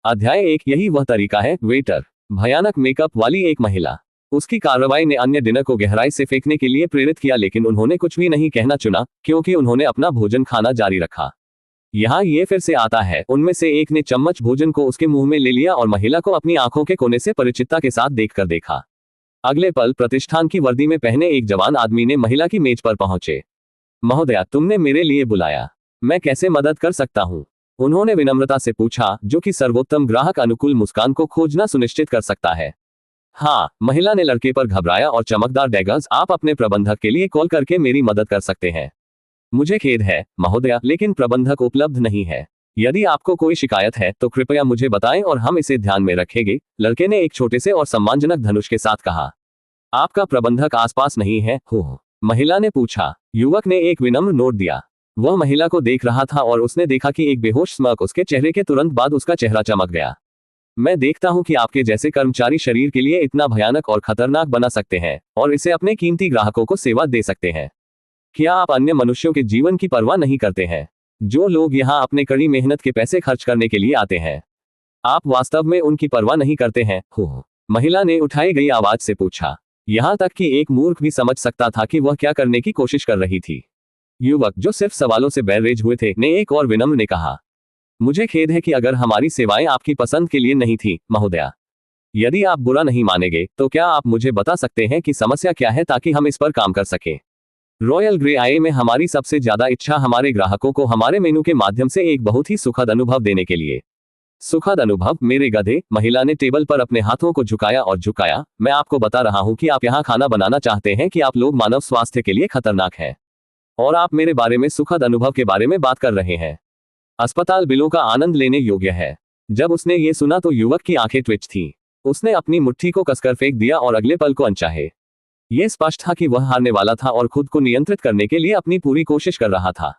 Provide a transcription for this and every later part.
अध्याय 1। यही वह तरीका है वेटर। भयानक मेकअप वाली एक महिला। उसकी कार्रवाई ने अन्य डिनर को गहराई से फेंकने के लिए प्रेरित किया, लेकिन उन्होंने कुछ भी नहीं कहना चुना क्योंकि उन्होंने अपना भोजन खाना जारी रखा। यहाँ ये फिर से आता है। उनमें से एक ने चम्मच भोजन को उसके मुंह में ले लिया और महिला को अपनी आंखों के कोने से परिचितता के साथ देखकर देखा। अगले पल प्रतिष्ठान की वर्दी में पहने एक जवान आदमी ने महिला की मेज पर पहुंचे। महोदया, तुमने मेरे लिए बुलाया, मैं कैसे मदद कर सकता हूँ? उन्होंने विनम्रता से पूछा, जो कि सर्वोत्तम ग्राहक अनुकूल मुस्कान को खोजना सुनिश्चित कर सकता है। हाँ, महिला ने लड़के पर घबराया और चमकदार डैगर्स, आप अपने प्रबंधक के लिए कॉल करके मेरी मदद कर सकते हैं। मुझे खेद है महोदया, लेकिन प्रबंधक उपलब्ध नहीं है। यदि आपको कोई शिकायत है तो कृपया मुझे बताएं और हम इसे ध्यान में रखेंगे, लड़के ने एक छोटे से और सम्मानजनक धनुष के साथ कहा। आपका प्रबंधक आसपास नहीं है हो? महिला ने पूछा। युवक ने एक विनम्र नोट दिया। वह महिला को देख रहा था और उसने देखा कि एक बेहोश स्mirk उसके चेहरे के तुरंत बाद उसका चेहरा चमक गया। मैं देखता हूं कि आपके जैसे कर्मचारी शरीर के लिए इतना भयानक और खतरनाक बना सकते हैं और इसे अपने कीमती ग्राहकों को सेवा दे सकते हैं। क्या आप अन्य मनुष्यों के जीवन की परवाह नहीं करते हैं? जो लोग यहाँ अपने कड़ी मेहनत के पैसे खर्च करने के लिए आते हैं, आप वास्तव में उनकी परवाह नहीं करते हैं हो? महिला ने उठाई गई आवाज से पूछा। यहाँ तक कि एक मूर्ख भी समझ सकता था कि वह क्या करने की कोशिश कर रही थी। युवक, जो सिर्फ सवालों से बैरेज हुए थे, ने एक और विनम्र ने कहा, मुझे खेद है कि अगर हमारी सेवाएं आपकी पसंद के लिए नहीं थी महोदया। यदि आप बुरा नहीं मानेंगे तो क्या आप मुझे बता सकते हैं कि समस्या क्या है ताकि हम इस पर काम कर सकें? रॉयल ग्रे आई में हमारी सबसे ज्यादा इच्छा हमारे ग्राहकों को हमारे मेनू के माध्यम से एक बहुत ही सुखद अनुभव देने के लिए। सुखद अनुभव मेरे गधे, महिला ने टेबल पर अपने हाथों को झुकाया और झुकाया। मैं आपको बता रहा हूं कि आप यहाँ खाना बनाना चाहते हैं कि आप लोग मानव स्वास्थ्य के लिए खतरनाक हैं, और आप मेरे बारे में सुखद अनुभव के बारे में बात कर रहे हैं। अस्पताल बिलों का आनंद लेने योग्य है। जब उसने ये सुना तो युवक की आंखें ट्विच थीं। उसने अपनी मुट्ठी को कसकर फेंक दिया और अगले पल को अनचाहे। यह स्पष्ट था कि वह हारने वाला था और खुद को नियंत्रित करने के लिए अपनी पूरी कोशिश कर रहा था।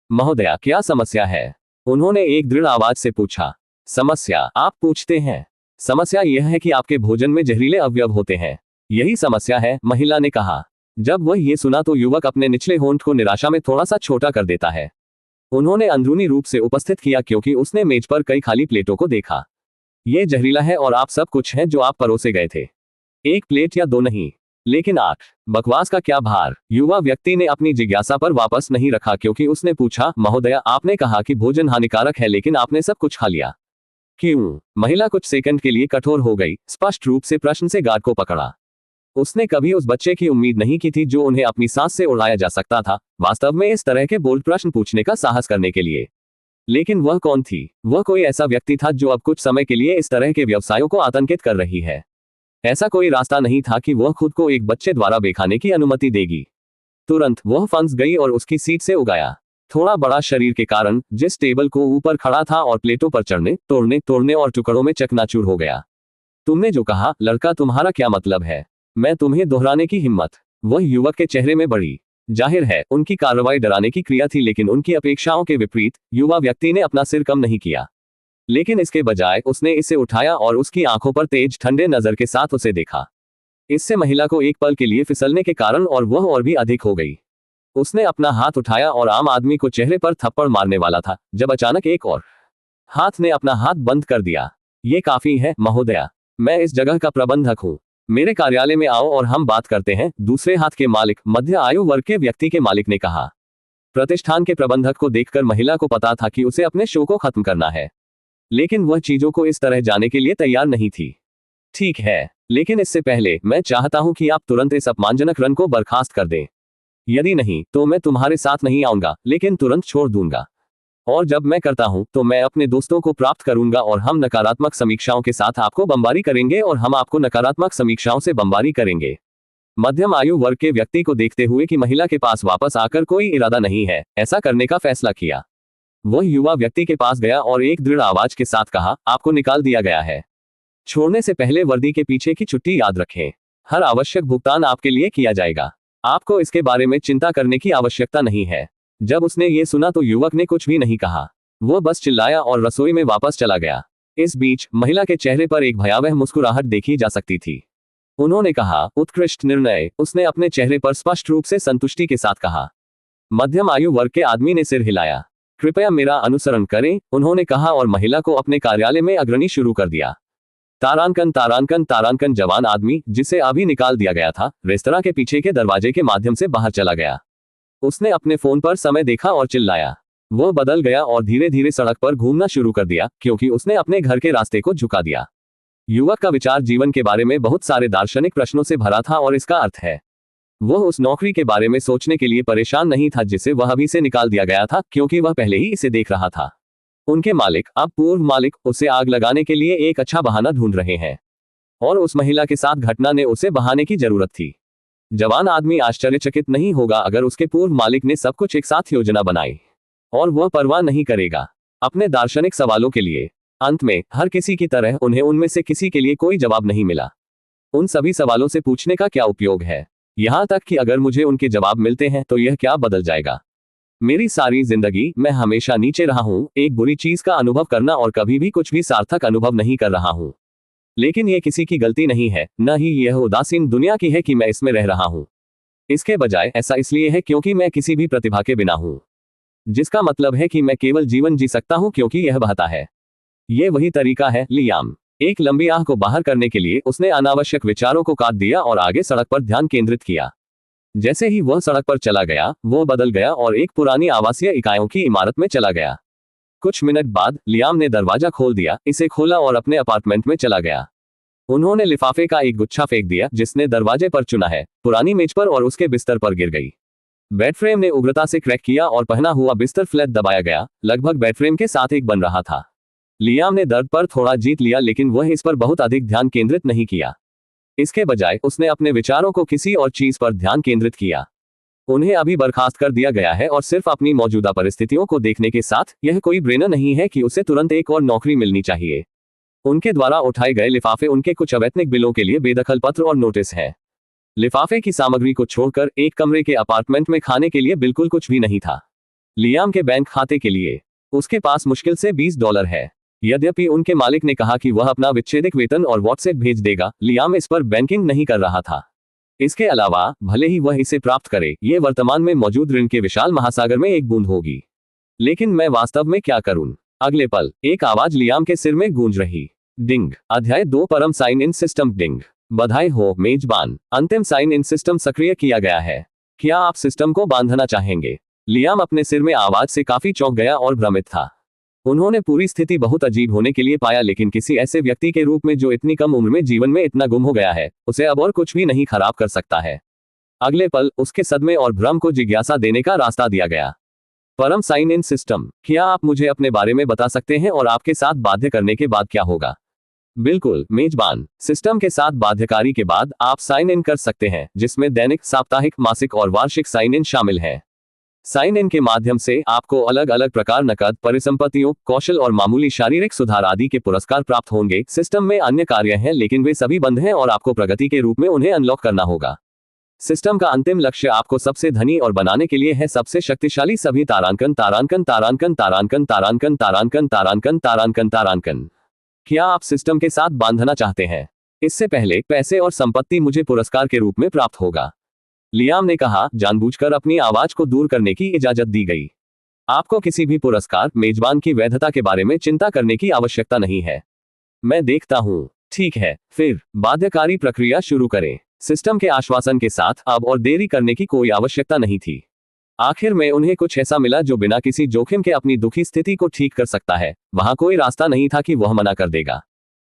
महोदया, क्या समस्या है? उन्होंने एक दृढ़ आवाज से पूछा। समस्या? आप पूछते हैं? समस्या यह है कि आपके भोजन में जहरीले अवयव होते हैं। यही समस्या है, महिला ने कहा। जब वह ये सुना तो युवक अपने निचले होंठ को निराशा में थोड़ा सा छोटा कर देता है। उन्होंने अंदरूनी रूप से उपस्थित किया क्योंकि उसने मेज पर कई खाली प्लेटों को देखा। यह जहरीला है और आप सब कुछ है जो आप परोसे गए थे। एक प्लेट या दो नहीं, लेकिन 8। बकवास का क्या भार? युवा व्यक्ति ने अपनी जिज्ञासा पर वापस नहीं रखा क्योंकि उसने पूछा, महोदया, आपने कहा कि भोजन हानिकारक है लेकिन आपने सब कुछ खा लिया। क्यों? महिला कुछ सेकंड के लिए कठोर हो गई, स्पष्ट रूप से प्रश्न से गार्ड को पकड़ा। उसने कभी उस बच्चे की उम्मीद नहीं की थी जो उन्हें अपनी सांस से उड़ाया जा सकता था, वास्तव में इस तरह के बोल्ड प्रश्न पूछने का साहस करने के लिए। लेकिन वह कौन थी? वह कोई ऐसा व्यक्ति था जो अब कुछ समय के लिए इस तरह के व्यवसायों को आतंकित कर रही है। ऐसा कोई रास्ता नहीं था कि वह खुद को एक बच्चे द्वारा बेखाने की अनुमति देगी। तुरंत वह फंस गई और उसकी सीट से उगाया। थोड़ा बड़ा शरीर के कारण जिस टेबल को ऊपर खड़ा था और प्लेटों पर चढ़ने, तोड़ने और टुकड़ों में चकनाचूर हो गया। तुमने जो कहा, लड़का, तुम्हारा क्या मतलब है? मैं तुम्हें दोहराने की हिम्मत? वह युवक के चेहरे में बढ़ी। जाहिर है उनकी कार्रवाई डराने की क्रिया थी, लेकिन उनकी अपेक्षाओं के विपरीत युवा व्यक्ति ने अपना सिर कम नहीं किया। लेकिन इसके बजाय उसने इसे उठाया और उसकी आंखों पर तेज ठंडे नजर के साथ उसे देखा। इससे महिला को एक पल के लिए फिसलने के कारण और वह और भी अधिक हो गई। उसने अपना हाथ उठाया और आम आदमी को चेहरे पर थप्पड़ मारने वाला था जब अचानक एक और हाथ ने अपना हाथ बंद कर दिया। ये काफी है महोदया, मैं इस जगह का प्रबंधक हूँ। मेरे कार्यालय में आओ और हम बात करते हैं, दूसरे हाथ के मालिक, मध्य आयु वर्ग के व्यक्ति के मालिक ने कहा। प्रतिष्ठान के प्रबंधक को देखकर महिला को पता था कि उसे अपने शो को खत्म करना है, लेकिन वह चीजों को इस तरह जाने के लिए तैयार नहीं थी। ठीक है, लेकिन इससे पहले मैं चाहता हूं कि आप तुरंत इस अपमानजनक रन को बर्खास्त कर दें। यदि नहीं तो मैं तुम्हारे साथ नहीं आऊंगा, लेकिन तुरंत छोड़ दूंगा। और जब मैं करता हूं तो मैं अपने दोस्तों को प्राप्त करूंगा और हम नकारात्मक समीक्षाओं के साथ आपको बमबारी करेंगे और हम आपको नकारात्मक समीक्षाओं से बमबारी करेंगे। मध्यम आयु वर्ग के व्यक्ति को देखते हुए कि महिला के पास वापस आकर कोई इरादा नहीं है ऐसा करने का फैसला किया, वह युवा व्यक्ति के पास गया और एक दृढ़ आवाज के साथ कहा, आपको निकाल दिया गया है। छोड़ने से पहले वर्दी के पीछे की छुट्टी याद रखें। हर आवश्यक भुगतान आपके लिए किया जाएगा। आपको इसके बारे में चिंता करने की आवश्यकता नहीं है। जब उसने ये सुना तो युवक ने कुछ भी नहीं कहा। वह बस चिल्लाया और रसोई में वापस चला गया। इस बीच महिला के चेहरे पर एक भयावह मुस्कुराहट देखी जा सकती थी। उन्होंने कहा, उत्कृष्ट निर्णय। उसने अपने चेहरे पर स्पष्ट रूप से संतुष्टि के साथ कहा। मध्यम आयु वर्ग के आदमी ने सिर हिलाया। कृपया मेरा अनुसरण करें, उन्होंने कहा और महिला को अपने कार्यालय में अग्रणी शुरू कर दिया। तारांकन तारांकन तारांकन जवान आदमी, जिसे अभी निकाल दिया गया था, रेस्तरां के पीछे के दरवाजे के माध्यम से बाहर चला गया। उसने अपने फोन पर समय देखा और चिल्लाया। वह बदल गया और धीरे धीरे सड़क पर घूमना शुरू कर दिया, क्योंकि उसने अपने घर के रास्ते को झुका दिया। युवक का विचार जीवन के बारे में बहुत सारे दार्शनिक प्रश्नों से भरा था और इसका अर्थ है, वह उस नौकरी के बारे में सोचने के लिए परेशान नहीं था जिसे वह अभी से निकाल दिया गया था, क्योंकि वह पहले ही इसे देख रहा था। उनके मालिक, अब पूर्व मालिक, उसे आग लगाने के लिए एक अच्छा बहाना ढूंढ रहे हैं, और उस महिला के साथ घटना ने उसे बहाने की जरूरत थी। जवान आदमी आश्चर्यचकित नहीं होगा अगर उसके पूर्व मालिक ने सब कुछ एक साथ योजना बनाई, और वह परवाह नहीं करेगा अपने दार्शनिक सवालों के लिए। अंत में, हर किसी की तरह उन्हें उनमें से किसी के लिए कोई जवाब नहीं मिला। उन सभी सवालों से पूछने का क्या उपयोग है, यहां तक कि अगर मुझे उनके जवाब मिलते हैं तो यह क्या बदल जाएगा? मेरी सारी जिंदगी मैं हमेशा नीचे रहा हूं, एक बुरी चीज का अनुभव करना, और कभी भी कुछ भी सार्थक अनुभव नहीं कर रहा हूं। लेकिन यह किसी की गलती नहीं है, न ही यह उदासीन दुनिया की है कि मैं इसमें रह रहा हूं। इसके बजाय ऐसा इसलिए है क्योंकि मैं किसी भी प्रतिभा के बिना हूं, जिसका मतलब है कि मैं केवल जीवन जी सकता हूं क्योंकि यह बहता है। यह वही तरीका है, लियाम। एक लंबी आह को बाहर करने के लिए उसने अनावश्यक विचारों को काट दिया और आगे सड़क पर ध्यान केंद्रित किया। जैसे ही वह सड़क पर चला गया, वो बदल गया और एक पुरानी आवासीय इकाइयों की इमारत में चला गया। कुछ मिनट बाद लियाम ने दरवाजा खोल दिया, इसे खोला और अपने अपार्टमेंट में चला गया। उन्होंने लिफाफे का एक गुच्छा फेंक दिया जिसने दरवाजे पर चुना है, पुरानी मेज पर और उसके बिस्तर पर गिर गई। बेडफ्रेम ने उग्रता से क्रैक किया और पहना हुआ बिस्तर फ्लैट दबाया गया, लगभग बेडफ्रेम के साथ एक बन रहा था। लियाम ने दर्द पर थोड़ा जीत लिया, लेकिन वह इस पर बहुत अधिक ध्यान केंद्रित नहीं किया। इसके बजाय उसने अपने विचारों को किसी और चीज पर ध्यान केंद्रित किया। उन्हें अभी बर्खास्त कर दिया गया है और सिर्फ अपनी मौजूदा परिस्थितियों को देखने के साथ, यह कोई ब्रेनर नहीं है कि उसे तुरंत एक और नौकरी मिलनी चाहिए। उनके द्वारा उठाए गए लिफाफे उनके कुछ अवैतनिक बिलों के लिए बेदखल पत्र और नोटिस है। लिफाफे की सामग्री को छोड़कर एक कमरे के अपार्टमेंट में खाने के लिए बिल्कुल कुछ भी नहीं था। लियाम के बैंक खाते के लिए उसके पास मुश्किल से $20 है। यद्यपि उनके मालिक ने कहा कि वह अपना विच्छेदित वेतन और व्हाट्सएप भेज देगा, लियाम इस पर बैंकिंग नहीं कर रहा था। इसके अलावा, भले ही वह इसे प्राप्त करे, यह वर्तमान में मौजूद ऋण के विशाल महासागर में एक बूंद होगी। लेकिन मैं वास्तव में क्या करूं? अगले पल एक आवाज लियाम के सिर में गूंज रही। डिंग। अध्याय 2 परम साइन इन सिस्टम। डिंग। बधाई हो मेजबान, अंतिम साइन इन सिस्टम सक्रिय किया गया है। क्या आप सिस्टम को बांधना चाहेंगे? लियाम अपने सिर में आवाज से काफी चौंक गया और भ्रमित था। उन्होंने पूरी स्थिति बहुत अजीब होने के लिए पाया, लेकिन किसी ऐसे व्यक्ति के रूप में जो इतनी कम उम्र में जीवन में इतना गुम हो गया है, उसे अब और कुछ भी नहीं खराब कर सकता है। अगले पल उसके सदमे और भ्रम को जिज्ञासा देने का रास्ता दिया गया। परम साइन इन सिस्टम, क्या आप मुझे अपने बारे में बता सकते हैं और आपके साथ बाध्य करने के बाद क्या होगा? बिल्कुल मेजबान, सिस्टम के साथ बाध्यकारी के बाद आप साइन इन कर सकते हैं, जिसमें दैनिक, साप्ताहिक, मासिक और वार्षिक साइन इन शामिल है। साइन इन के माध्यम से आपको अलग अलग प्रकार नकद, परिसंपत्तियों, कौशल और मामूली शारीरिक सुधार आदि के पुरस्कार प्राप्त होंगे। सिस्टम में अन्य कार्य हैं, लेकिन वे सभी बंद हैं और आपको प्रगति के रूप में उन्हें अनलॉक करना होगा। सिस्टम का अंतिम लक्ष्य आपको सबसे धनी और बनाने के लिए है सबसे शक्तिशाली सभी तारांकन तारांकन तारांकन तारांकन तारांकन तारांकन तारांकन तारांकन तारांकन। क्या आप सिस्टम के साथ बांधना चाहते हैं? इससे पहले पैसे और संपत्ति मुझे पुरस्कार के रूप में प्राप्त होगा, लियाम ने कहा। जानबूझकर अपनी आवाज को दूर करने की इजाजत दी गई। आपको किसी भी पुरस्कार, मेजबान की वैधता के बारे में चिंता करने की आवश्यकता नहीं है। मैं देखता हूं। ठीक है, फिर बाध्यकारी प्रक्रिया शुरू करें। सिस्टम के आश्वासन के साथ अब और देरी करने की कोई आवश्यकता नहीं थी। आखिर में उन्हें कुछ ऐसा मिला जो बिना किसी जोखिम के अपनी दुखी स्थिति को ठीक कर सकता है। वहां कोई रास्ता नहीं था कि वह मना कर देगा।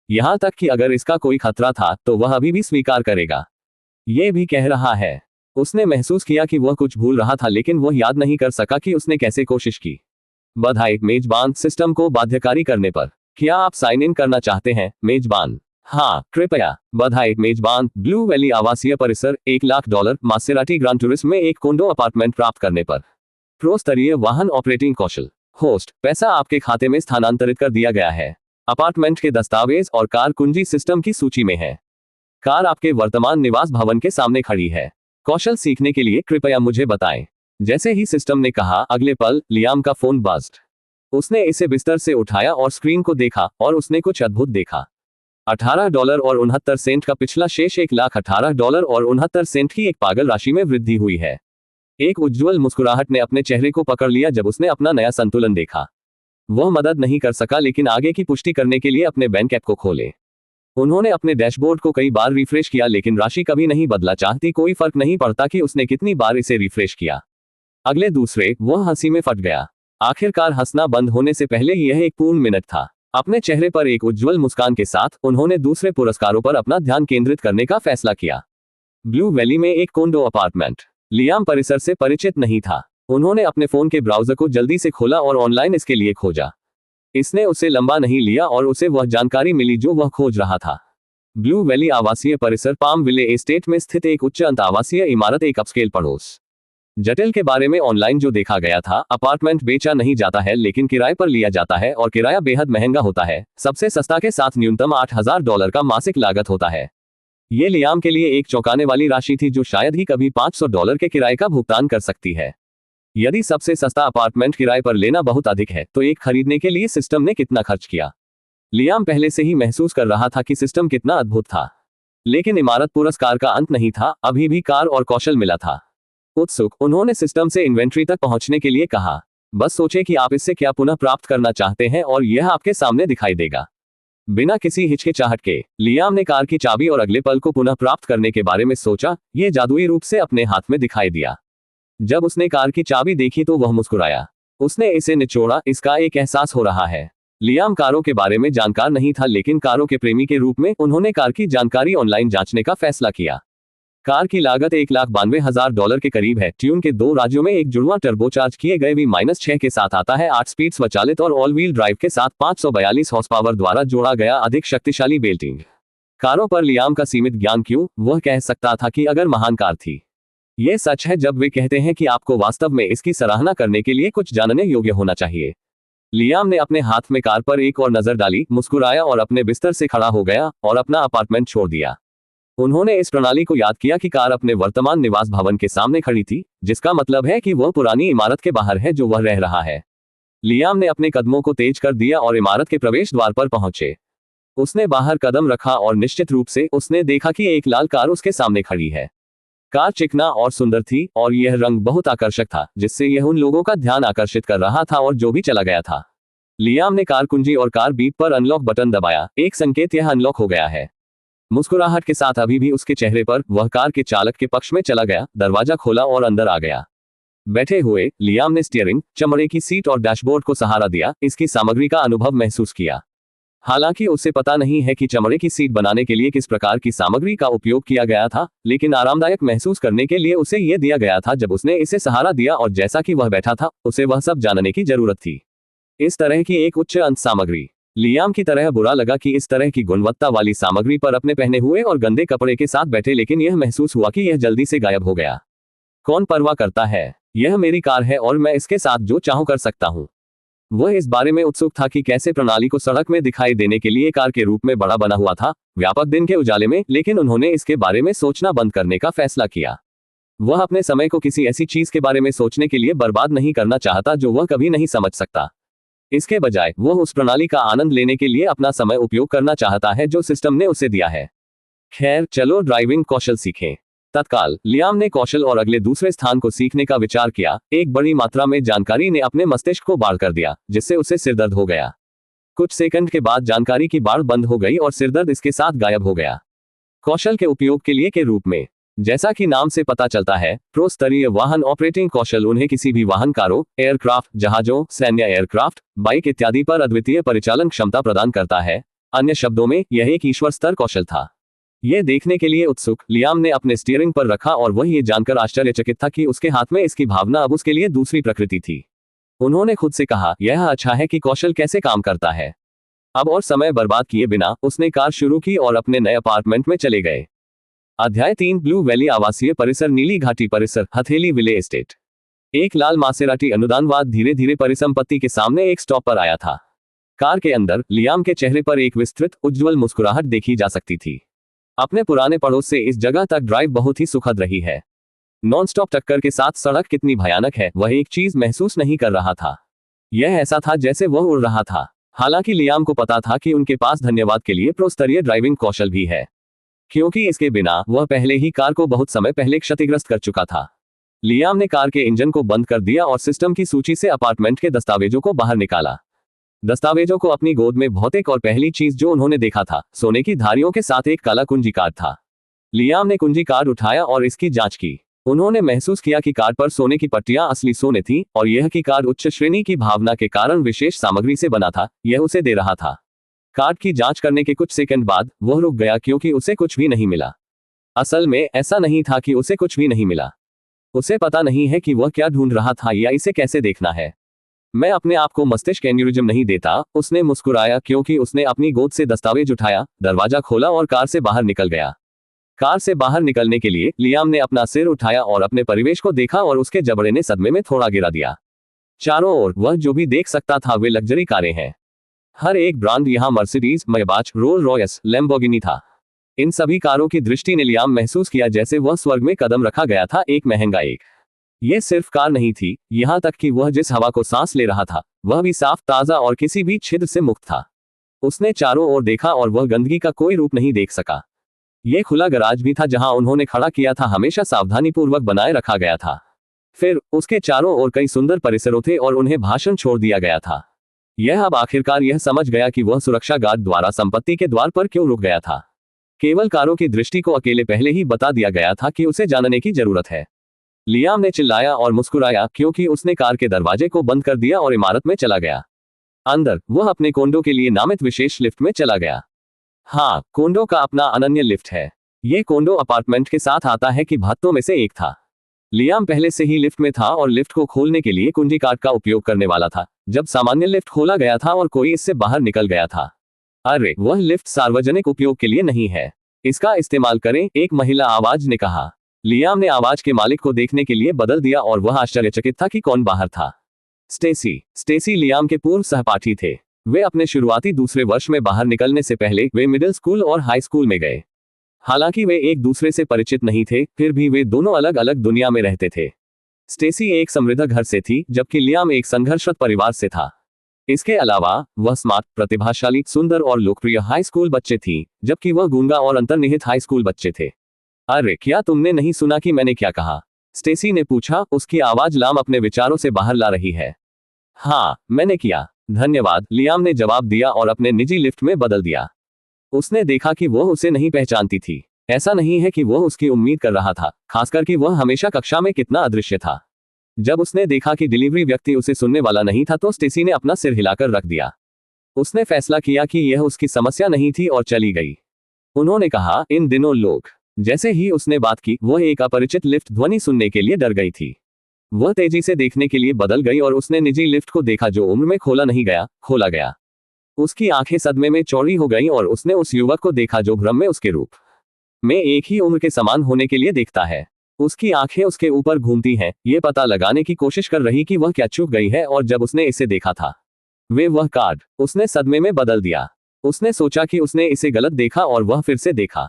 यहां तक कि अगर इसका कोई खतरा था तो वह अभी भी स्वीकार करेगा। यह भी कह रहा है। उसने महसूस किया कि वह कुछ भूल रहा था, लेकिन वह याद नहीं कर सका कि उसने कैसे कोशिश की। बधाई मेजबान, सिस्टम को बाध्यकारी करने पर। क्या आप साइन इन करना चाहते हैं? मेजबान, हाँ कृपया। बधाई मेजबान, ब्लू वैली आवासीय परिसर, $1,00,000 मासेराटी ग्रांड टूरिस्ट में एक कोंडो अपार्टमेंट प्राप्त करने पर। प्रो स्तरीय वाहन ऑपरेटिंग कौशल। होस्ट, पैसा आपके खाते में स्थानांतरित कर दिया गया है। अपार्टमेंट के दस्तावेज और कार कुंजी सिस्टम की सूची में है। कार आपके वर्तमान निवास भवन के सामने खड़ी है। कौशल सीखने के लिए कृपया मुझे बताएं। जैसे ही सिस्टम ने कहा, अगले पल लियाम का फोन बज्ड। उसने इसे बिस्तर से उठाया और स्क्रीन को देखा, और उसने कुछ अद्भुत देखा। $18.69 का पिछला शेष $1,18.69 की एक पागल राशि में वृद्धि हुई है। एक उज्ज्वल मुस्कुराहट ने अपने चेहरे को पकड़ लिया जब उसने अपना नया संतुलन देखा। वह मदद नहीं कर सका लेकिन आगे की पुष्टि करने के लिए अपने बैंक ऐप को खोले। उन्होंने अपने डैशबोर्ड को कई बार रिफ्रेश किया लेकिन राशि कभी नहीं बदला। चाहती कोई फर्क नहीं पड़ता कि उसने कितनी बार इसे रिफ्रेश किया। अगले दूसरे वह हंसी में फट गया। आखिरकार हंसना बंद होने से पहले यह एक पूर्ण मिनट था। अपने चेहरे पर एक उज्ज्वल मुस्कान के साथ उन्होंने दूसरे पुरस्कारों पर अपना ध्यान केंद्रित करने का फैसला किया। ब्लू वैली में एक कोंडो अपार्टमेंट। लियाम परिसर से परिचित नहीं था। उन्होंने अपने फोन के ब्राउजर को जल्दी से खोला और ऑनलाइन इसके लिए खोजा। इसने उसे लंबा नहीं लिया और उसे वह जानकारी मिली जो वह खोज रहा था। ब्लू वैली आवासीय परिसर पाम विले एस्टेट में स्थित एक उच्च अंत आवासीय इमारत, एक अपस्केल पड़ोस। जटिल के बारे में ऑनलाइन जो देखा गया था, अपार्टमेंट बेचा नहीं जाता है लेकिन किराए पर लिया जाता है और किराया बेहद महंगा होता है। सबसे सस्ता के साथ न्यूनतम $8,000 का मासिक लागत होता है। ये लियाम के लिए एक चौंकाने वाली राशि थी जो शायद ही कभी $500 के किराए का भुगतान कर सकती है। यदि सबसे सस्ता अपार्टमेंट किराए पर लेना बहुत अधिक है तो एक खरीदने के लिए सिस्टम ने कितना खर्च किया। लियाम पहले से ही महसूस कर रहा था कि सिस्टम कितना अद्भुत था। लेकिन इमारत पुरस्कार का अंत नहीं था, अभी भी कार और कौशल मिला था। उत्सुक, उन्होंने सिस्टम से इन्वेंट्री तक पहुंचने के लिए कहा। बस सोचें कि आप इससे क्या पुनः प्राप्त करना चाहते हैं और यह आपके सामने दिखाई देगा। बिना किसी हिचकिचाहट के लियाम ने कार की चाबी और अगले पल को पुनः प्राप्त करने के बारे में सोचा। यह जादुई रूप से अपने हाथ में दिखाई दिया। जब उसने कार की चाबी देखी तो वह मुस्कुराया। उसने इसे निचोड़ा, इसका एक एहसास हो रहा है। लियाम कारों के बारे में जानकार नहीं था लेकिन कारों के प्रेमी के रूप में उन्होंने कार की जानकारी ऑनलाइन जांचने का फैसला किया। कार की लागत $1,92,000 के करीब है। ट्यून के 2 राज्यों में एक जुड़वां टर्बोचार्ज किए गए V-6 के साथ आता है। 8 स्पीड स्वचालित और ऑल व्हील ड्राइव के साथ 542 हॉर्स पावर द्वारा जोड़ा गया अधिक शक्तिशाली बेल्टिंग। कारों पर लियाम का सीमित ज्ञान क्यों? वह कह सकता था कि अगर महान कार थी। यह सच है जब वे कहते हैं कि आपको वास्तव में इसकी सराहना करने के लिए कुछ जानने योग्य होना चाहिए। लियाम ने अपने हाथ में कार पर एक और नजर डाली, मुस्कुराया और अपने बिस्तर से खड़ा हो गया और अपना अपार्टमेंट छोड़ दिया। उन्होंने इस प्रणाली को याद किया कि कार अपने वर्तमान निवास भवन के सामने खड़ी थी, जिसका मतलब है कि वह पुरानी इमारत के बाहर है जो वह रह रहा है। लियाम ने अपने कदमों को तेज कर दिया और इमारत के प्रवेश द्वार पर पहुंचे। उसने बाहर कदम रखा और निश्चित रूप से उसने देखा कि एक लाल कार उसके सामने खड़ी है। कार चिकना और सुंदर थी और यह रंग बहुत आकर्षक था, जिससे यह उन लोगों का ध्यान आकर्षित कर रहा था और जो भी चला गया था। लियाम ने कार कुंजी और कार बीप पर अनलॉक बटन दबाया, एक संकेत, यह अनलॉक हो गया है। मुस्कुराहट के साथ अभी भी उसके चेहरे पर, वह कार के चालक के पक्ष में चला गया, दरवाजा खोला और अंदर आ गया। बैठे हुए लियाम ने स्टीयरिंग, चमड़े की सीट और डैशबोर्ड को सहारा दिया, इसकी सामग्री का अनुभव महसूस किया। हालांकि उसे पता नहीं है कि चमड़े की सीट बनाने के लिए किस प्रकार की सामग्री का उपयोग किया गया था, लेकिन आरामदायक महसूस करने के लिए उसे यह दिया गया था जब उसने इसे सहारा दिया और जैसा कि वह बैठा था, उसे वह सब जानने की जरूरत थी। इस तरह की एक उच्च अंत सामग्री। लियाम की तरह बुरा लगा कि इस तरह की गुणवत्ता वाली सामग्री पर अपने पहने हुए और गंदे कपड़े के साथ बैठे, लेकिन यह महसूस हुआ कि यह जल्दी से गायब हो गया। कौन परवाह करता है? यह मेरी कार है और मैं इसके साथ जो चाहूं कर सकता हूं। वह इस बारे में उत्सुक था कि कैसे प्रणाली को सड़क में दिखाई देने के लिए कार के रूप में बड़ा बना हुआ था, व्यापक दिन के उजाले में, लेकिन उन्होंने इसके बारे में सोचना बंद करने का फैसला किया। वह अपने समय को किसी ऐसी चीज के बारे में सोचने के लिए बर्बाद नहीं करना चाहता जो वह कभी नहीं समझ सकता। इसके बजाय वह उस प्रणाली का आनंद लेने के लिए अपना समय उपयोग करना चाहता है जो सिस्टम ने उसे दिया है। खैर, चलो ड्राइविंग कौशल सीखें। तत्काल लियाम ने कौशल और अगले दूसरे स्थान को सीखने का विचार किया। एक बड़ी मात्रा में जानकारी ने अपने मस्तिष्क को बाढ़ कर दिया, जिससे उसे सिरदर्द हो गया। कुछ सेकंड के बाद जानकारी की बाढ़ बंद हो गई और सिरदर्द इसके साथ गायब हो गया। कौशल के उपयोग के लिए के रूप में, जैसा कि नाम से पता चलता है, प्रो स्तरीय वाहन ऑपरेटिंग कौशल उन्हें किसी भी वाहन, कारों, एयरक्राफ्ट, जहाजों, सैन्य एयरक्राफ्ट, बाइक इत्यादि पर अद्वितीय परिचालन क्षमता प्रदान करता है। अन्य शब्दों में, यह एक ईश्वर स्तर कौशल था। यह देखने के लिए उत्सुक लियाम ने अपने स्टीयरिंग पर रखा और वह ये जानकर आश्चर्यचकित था कि उसके हाथ में इसकी भावना अब उसके लिए दूसरी प्रकृति थी। उन्होंने खुद से कहा, यह अच्छा है कि कौशल कैसे काम करता है। अब और समय बर्बाद किए बिना उसने कार शुरू की और अपने नए अपार्टमेंट में चले गए। अध्याय 3 ब्लू वैली आवासीय परिसर, नीली घाटी परिसर, हथेली विले एस्टेट। एक लाल मासेराटी अनुदानवाद धीरे धीरे परिसंपत्ति के सामने एक स्टॉप पर आया था। कार के अंदर लियाम के चेहरे पर एक विस्तृत उज्ज्वल मुस्कुराहट देखी जा सकती थी। अपने पुराने पड़ोस से इस जगह तक ड्राइव बहुत ही सुखद रही है। नॉनस्टॉप टक्कर के साथ सड़क कितनी भयानक है, वह एक चीज महसूस नहीं कर रहा था। यह ऐसा था जैसे वह उड़ रहा था। हालांकि लियाम को पता था कि उनके पास धन्यवाद के लिए प्रो स्तरीय ड्राइविंग कौशल भी है, क्योंकि इसके बिना वह पहले ही कार को बहुत समय पहले क्षतिग्रस्त कर चुका था। लियाम ने कार के इंजन को बंद कर दिया और सिस्टम की सूची से अपार्टमेंट के दस्तावेजों को बाहर निकाला। दस्तावेजों को अपनी गोद में भौतिक और पहली चीज जो उन्होंने देखा था, सोने की धारियों के साथ एक काला कुंजी कार्ड था। लियाम ने कुंजी कार्ड उठाया और इसकी जांच की। उन्होंने महसूस किया कि कार्ड पर सोने की पट्टियां असली सोने थी और यह कि कार्ड उच्च श्रेणी की भावना के कारण विशेष सामग्री से बना था, यह उसे दे रहा था। कार्ड की जांच करने के कुछ सेकंड बाद वह रुक गया क्योंकि उसे कुछ भी नहीं मिला। असल में ऐसा नहीं था कि उसे कुछ भी नहीं मिला। उसे पता नहीं है कि वह क्या ढूंढ रहा था या इसे कैसे देखना है। मैं अपने आप को मस्तिष्क एन्यूरिज्म नहीं देता, उसने मुस्कुराया क्योंकि उसने अपनी गोद से दस्तावेज उठाया, दरवाजा खोला और कार से बाहर निकल गया। कार से बाहर निकलने के लिए लियाम ने अपना सिर उठाया और अपने परिवेश को देखा और उसके जबड़े ने सदमे में थोड़ा गिरा दिया। चारों ओर वह जो भी देख सकता था वे लग्जरी कारें हैं। हर एक ब्रांड यहाँ मर्सिडीज, मैबाच, रोल्स रॉयस, लैम्बोर्गिनी था। इन सभी कारों की दृष्टि ने लियाम महसूस किया जैसे वह स्वर्ग में कदम रखा गया था, एक महंगा एक। ये सिर्फ कार नहीं थी, यहाँ तक कि वह जिस हवा को सांस ले रहा था वह भी साफ, ताज़ा और किसी भी छिद्र से मुक्त था। उसने चारों ओर देखा और वह गंदगी का कोई रूप नहीं देख सका। यह खुला गराज भी था जहां उन्होंने खड़ा किया था, हमेशा सावधानीपूर्वक बनाए रखा गया था। फिर उसके चारों ओर कई सुंदर परिसरों थे और उन्हें भाषण छोड़ दिया गया था। यह अब आखिरकार यह समझ गया कि वह सुरक्षा गार्ड द्वारा संपत्ति के द्वार पर क्यों रुक गया था। केवल कारों की दृष्टि को अकेले पहले ही बता दिया गया था कि उसे जानने की जरूरत है। लियाम ने चिल्लाया और मुस्कुराया क्योंकि उसने कार के दरवाजे को बंद कर दिया और इमारत में चला गया। अंदर वह अपने कोंडो के लिए नामित विशेष लिफ्ट में चला गया। हाँ, कोंडो का अपना अनन्य लिफ्ट है। ये कोंडो अपार्टमेंट के साथ आता है कि भत्तों में से एक था। लियाम पहले से ही लिफ्ट में था और लिफ्ट को खोलने के लिए कुंजी कार्ड का उपयोग करने वाला था जब सामान्य लिफ्ट खोला गया था और कोई इससे बाहर निकल गया था। अरे, वह लिफ्ट सार्वजनिक उपयोग के लिए नहीं है, इसका इस्तेमाल करें, एक महिला आवाज ने कहा। लियाम ने आवाज के मालिक को देखने के लिए बदल दिया और वह आश्चर्यचकित था कि कौन बाहर था। स्टेसी लियाम के पूर्व सहपाठी थे। वे अपने शुरुआती दूसरे वर्ष में बाहर निकलने से पहले वे मिडिल स्कूल और हाई स्कूल में गए। हालांकि वे एक दूसरे से परिचित नहीं थे, फिर भी वे दोनों अलग अलग दुनिया में रहते थे। स्टेसी एक समृद्ध घर से थी जबकि लियाम एक संघर्षरत परिवार से था। इसके अलावा वह स्मार्ट, प्रतिभाशाली, सुंदर और लोकप्रिय हाई स्कूल बच्चे थी जबकि वह गूंगा और अंतर्निहित हाई स्कूल बच्चे थे। अरे, क्या तुमने नहीं सुना कि मैंने क्या कहा? स्टेसी ने पूछा, उसकी आवाज लाम अपने विचारों से बाहर ला रही है। हाँ, मैंने किया, धन्यवाद, लियाम ने जवाब दिया और अपने निजी लिफ्ट में बदल दिया। उसने देखा कि वह उसे नहीं पहचानती थी। ऐसा नहीं है कि वह उसकी उम्मीद कर रहा था, खासकर कि वह हमेशा कक्षा में कितना अदृश्य था। जब उसने देखा कि डिलीवरी व्यक्ति उसे सुनने वाला नहीं था तो स्टेसी ने अपना सिर हिलाकर रख दिया। उसने फैसला किया कि यह उसकी समस्या नहीं थी और चली गई। उन्होंने कहा, इन दिनों लोग। जैसे ही उसने बात की वह एक अपरिचित लिफ्ट ध्वनि सुनने के लिए डर गई थी। वह तेजी से देखने के लिए बदल गई और उसने निजी लिफ्ट को देखा जो उम्र में खोला गया। उसकी आंखें सदमे में चौड़ी हो गईं और उसने उस युवक को देखा जो भ्रम में उसके रूप में एक ही उम्र के समान होने के लिए देखता है। उसकी आंखें उसके ऊपर घूमती हैं, ये पता लगाने की कोशिश कर रही कि वह क्या चूक गई है, और जब उसने इसे देखा था वह कार्ड उसने सदमे में बदल दिया। उसने सोचा कि उसने इसे गलत देखा और वह फिर से देखा।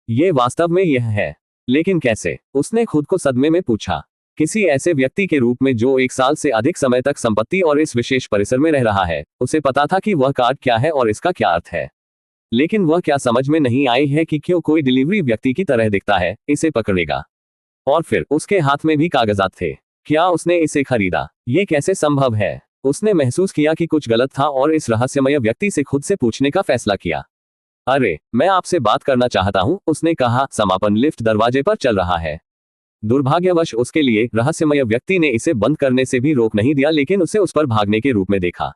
ये वास्तव में यह है, लेकिन कैसे? उसने खुद को सदमे में पूछा। किसी ऐसे व्यक्ति के रूप में जो 1 साल से अधिक समय तक संपत्ति और इस विशेष परिसर में रह रहा है, उसे पता था कि वह कार्ड क्या है और इसका क्या अर्थ है। लेकिन वह क्या समझ में नहीं आई है कि क्यों कोई डिलीवरी व्यक्ति की तरह दिखता है, इसे पकड़ेगा। और फिर उसके हाथ में भी कागजात थे। क्या उसने इसे खरीदा? ये कैसे संभव है? उसने महसूस किया कि कुछ गलत था और इस रहस्यमय व्यक्ति से खुद से पूछने का फैसला किया। अरे, मैं आपसे बात करना चाहता हूं, उसने कहा। समापन लिफ्ट दरवाजे पर चल रहा है। दुर्भाग्यवश उसके लिए रहस्यमय व्यक्ति ने इसे बंद करने से भी रोक नहीं दिया, लेकिन उसे उस पर भागने के रूप में देखा।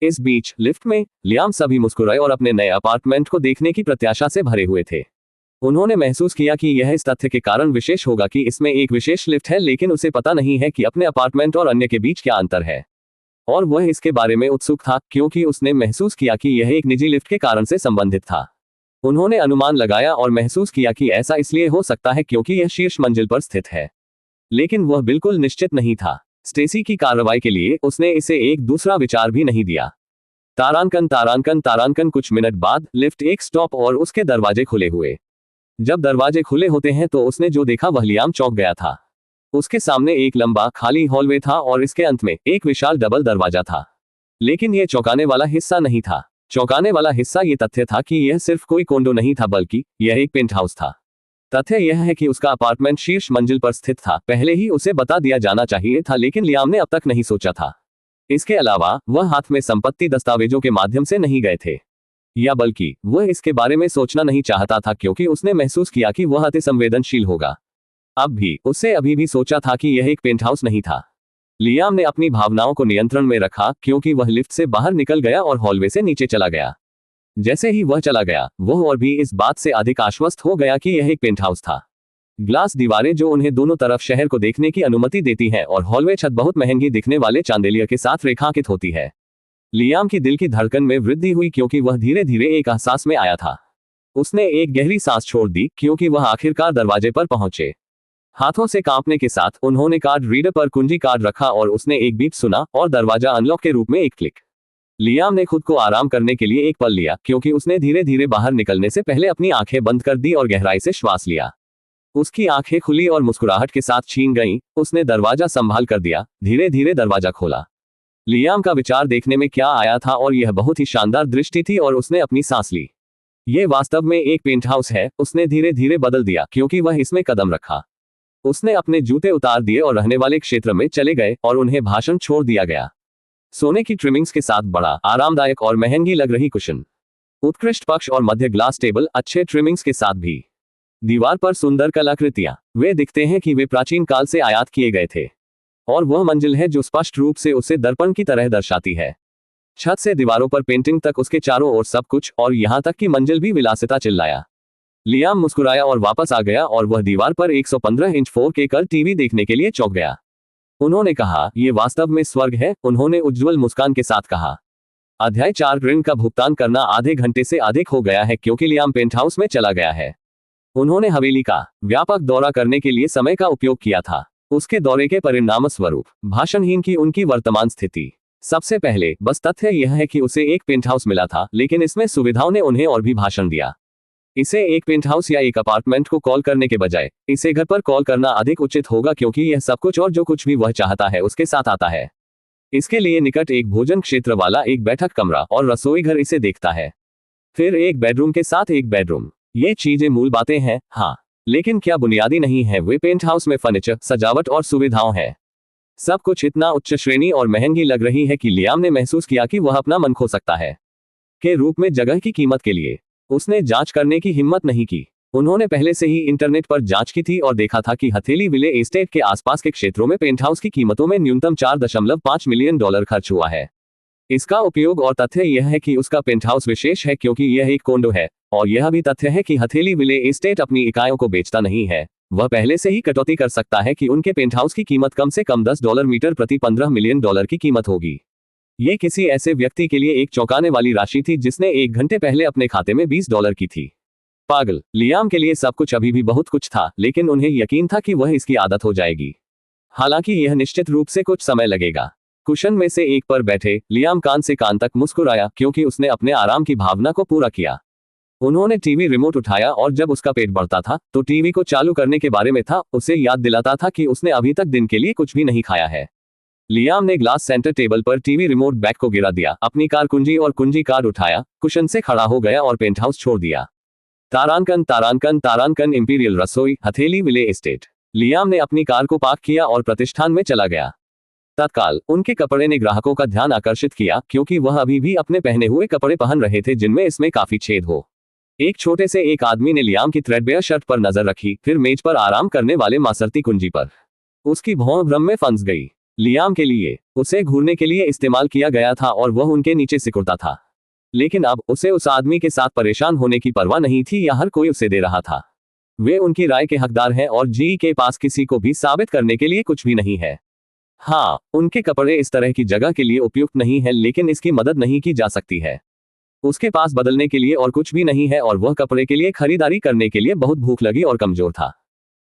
इस बीच लिफ्ट में लियाम सभी मुस्कुराए और अपने नए अपार्टमेंट को देखने की प्रत्याशा से भरे हुए थे। उन्होंने महसूस किया कि यह इस तथ्य के कारण विशेष होगा कि इसमें एक विशेष लिफ्ट है, लेकिन उसे पता नहीं है कि अपने अपार्टमेंट और अन्य के बीच क्या अंतर है। और वह इसके बारे में उत्सुक था क्योंकि उसने महसूस किया कि यह एक निजी लिफ्ट के कारण से संबंधित था। उन्होंने अनुमान लगाया और महसूस किया कि ऐसा इसलिए हो सकता है क्योंकि यह शीर्ष मंजिल पर स्थित है, लेकिन वह बिल्कुल निश्चित नहीं था। स्टेसी की कार्रवाई के लिए उसने इसे एक दूसरा विचार भी नहीं दिया। तारांकन कुछ मिनट बाद लिफ्ट एक स्टॉप और उसके दरवाजे खुले हुए। जब दरवाजे खुले होते हैं तो उसने जो देखा वह लियाम चौंक गया था। उसके सामने एक लंबा खाली हॉलवे था और इसके अंत में एक विशाल डबल दरवाजा था। लेकिन यह चौंकाने वाला हिस्सा नहीं था। चौंकाने वाला हिस्सा ये तथ्य था कि यह सिर्फ कोई कोंडो नहीं था, बल्कि यह एक पेंटहाउस था। तथ्य यह है कि उसका अपार्टमेंट शीर्ष मंजिल पर स्थित था। पहले ही उसे बता दिया जाना चाहिए था, लेकिन लियाम ने अब तक नहीं सोचा था। इसके अलावा वह हाथ में संपत्ति दस्तावेजों के माध्यम से नहीं गए थे, या बल्कि वह इसके बारे में सोचना नहीं चाहता था क्योंकि उसने महसूस किया कि वह अति संवेदनशील होगा। अब भी उससे अभी भी सोचा था कि यह एक पेंटहाउस नहीं था। लियाम ने अपनी भावनाओं को नियंत्रण में रखा क्योंकि वह लिफ्ट से बाहर निकल गया और हॉलवे से नीचे चला गया। जैसे ही वह चला गया, वह और भी इस बात से अधिक आश्वस्त हो गया कि यह एक पेंटहाउस था। ग्लास दीवारें जो उन्हें दोनों तरफ शहर को देखने की अनुमति देती हैं और हॉलवे छत बहुत महंगी दिखने वाले चांदेलिया के साथ रेखांकित होती है। लियाम की दिल की धड़कन में वृद्धि हुई क्योंकि वह धीरे धीरे एक एहसास में आया था। उसने एक गहरी सांस छोड़ दी क्योंकि वह आखिरकार दरवाजे पर पहुंचे। हाथों से कांपने के साथ उन्होंने कार्ड रीडर पर कुंजी कार्ड रखा और उसने एक बीप सुना और दरवाजा अनलॉक के रूप में एक क्लिक। लियाम ने खुद को आराम करने के लिए एक पल लिया क्योंकि उसने धीरे धीरे बाहर निकलने से पहले अपनी आंखें बंद कर दी और गहराई से श्वास लिया। उसकी आंखें खुली और मुस्कुराहट के साथ छीन गईं। उसने दरवाजा संभाल कर दिया, धीरे धीरे दरवाजा खोला। लियाम का विचार देखने में क्या आया था और यह बहुत ही शानदार दृष्टि थी और उसने अपनी सांस ली। यह वास्तव में एक पेंटहाउस है, उसने धीरे धीरे बदल दिया क्योंकि वह इसमें कदम रखा। उसने अपने जूते उतार दिए और रहने वाले क्षेत्र में चले गए और उन्हें भाषण छोड़ दिया गया। सोने की ट्रिमिंग्स के साथ बड़ा, आरामदायक और महंगी लग रही कुशन, उत्कृष्ट पक्ष और मध्य ग्लास टेबल, अच्छे ट्रिमिंग्स के साथ भी। दीवार पर सुंदर कलाकृतियां, वे दिखते हैं कि वे प्राचीन काल से आयात किए गए थे। और वह मंजिल है जो स्पष्ट रूप से उसे दर्पण की तरह दर्शाती है। छत से दीवारों पर पेंटिंग तक, उसके चारों ओर सब कुछ, और यहां तक कि मंजिल भी विलासिता चिल्लाया। लियाम मुस्कुराया और वापस आ गया और वह दीवार पर 115 इंच 4K कलर टीवी देखने के लिए चौंक गया। उन्होंने कहा, यह वास्तव में स्वर्ग है, उन्होंने उज्ज्वल मुस्कान के साथ कहा। अध्याय 4 ऋण का भुगतान करना आधे घंटे से अधिक हो गया है क्योंकि लियाम पेंटहाउस में चला गया है। उन्होंने हवेली का व्यापक दौरा करने के लिए समय का उपयोग किया था। उसके दौरे के परिणामस्वरूप भाषणहीन की उनकी वर्तमान स्थिति। सबसे पहले बस तथ्य यह है कि उसे एक पेंटहाउस मिला था, लेकिन इसमें सुविधाओं ने उन्हें और भी भाषण दिया। इसे एक पेंटहाउस या एक अपार्टमेंट को कॉल करने के बजाय इसे घर पर कॉल करना अधिक उचित होगा क्योंकि यह सब कुछ और जो कुछ भी वह चाहता है उसके साथ आता है। इसके लिए निकट एक भोजन क्षेत्र वाला एक बैठक कमरा और रसोई घर इसे देखता है। फिर एक बेडरूम के साथ एक बेडरूम। ये चीजें मूल बातें हैं, हाँ, लेकिन क्या बुनियादी नहीं है। वे पेंटहाउस में फर्नीचर, सजावट और सुविधाओं है। सब कुछ इतना उच्च श्रेणी और महंगी लग रही है कि लियाम ने महसूस किया कि वह अपना मन खो सकता है। के रूप में जगह की कीमत के लिए उसने जांच करने की हिम्मत नहीं की। उन्होंने पहले से ही इंटरनेट पर जांच की थी और देखा था कि हथेली विले एस्टेट के आसपास के क्षेत्रों में पेंटहाउस की कीमतों में न्यूनतम $4.5 मिलियन खर्च हुआ है। इसका उपयोग और तथ्य यह है कि उसका पेंटहाउस विशेष है क्योंकि यह एक कोंडो है, और यह भी तथ्य है कि हथेली विले एस्टेट अपनी इकाइयों को बेचता नहीं है। वह पहले से ही कटौती कर सकता है कि उनके पेंटहाउस की कीमत कम से कम $10 मीटर प्रति $15 मिलियन की कीमत होगी। ये किसी ऐसे व्यक्ति के लिए एक चौंकाने वाली राशि थी जिसने 1 घंटे पहले अपने खाते में $20 की थी। पागल। लियाम के लिए सब कुछ अभी भी बहुत कुछ था, लेकिन उन्हें यकीन था कि वह इसकी आदत हो जाएगी। हालांकि यह निश्चित रूप से कुछ समय लगेगा। कुशन में से एक पर बैठे लियाम कान से कान तक मुस्कुराया क्योंकि उसने अपने आराम की भावना को पूरा किया। उन्होंने टीवी रिमोट उठाया और जब उसका पेट बढ़ता था तो टीवी को चालू करने के बारे में था, उसे याद दिलाता था कि उसने अभी तक दिन के लिए कुछ भी नहीं खाया है। लियाम ने ग्लास सेंटर टेबल पर टीवी रिमोट बैग को गिरा दिया, अपनी कार कुंजी और कुंजी कार्ड उठाया, कुशन से खड़ा हो गया और पेंटहाउस छोड़ दिया। तारांकन तारांकन तारांकन इंपीरियल रसोई, हथेली विले एस्टेट। लियाम ने अपनी कार को पार्क किया और प्रतिष्ठान में चला गया। तत्काल उनके कपड़े ने ग्राहकों का ध्यान आकर्षित किया क्योंकि वह अभी भी अपने पहने हुए कपड़े पहन रहे थे जिनमें इसमें काफी छेद हो। एक छोटे से एक आदमी ने लियाम की थ्रेडबेयर शर्ट पर नजर रखी, फिर मेज पर आराम करने वाले मासरती कुंजी पर। उसकी भौं भ्रम में फंस गई। लियाम के लिए उसे घूरने के लिए इस्तेमाल किया गया था और वह उनके नीचे सिकुड़ता था, लेकिन अब उसे उस आदमी के साथ परेशान होने की परवाह नहीं थी या हर कोई उसे दे रहा था। वे उनकी राय के हकदार हैं और जी के पास किसी को भी साबित करने के लिए कुछ भी नहीं है। हाँ, उनके कपड़े इस तरह की जगह के लिए उपयुक्त नहीं है, लेकिन इसकी मदद नहीं की जा सकती है। उसके पास बदलने के लिए और कुछ भी नहीं है और वह कपड़े के लिए खरीदारी करने के लिए बहुत भूख लगी और कमजोर था।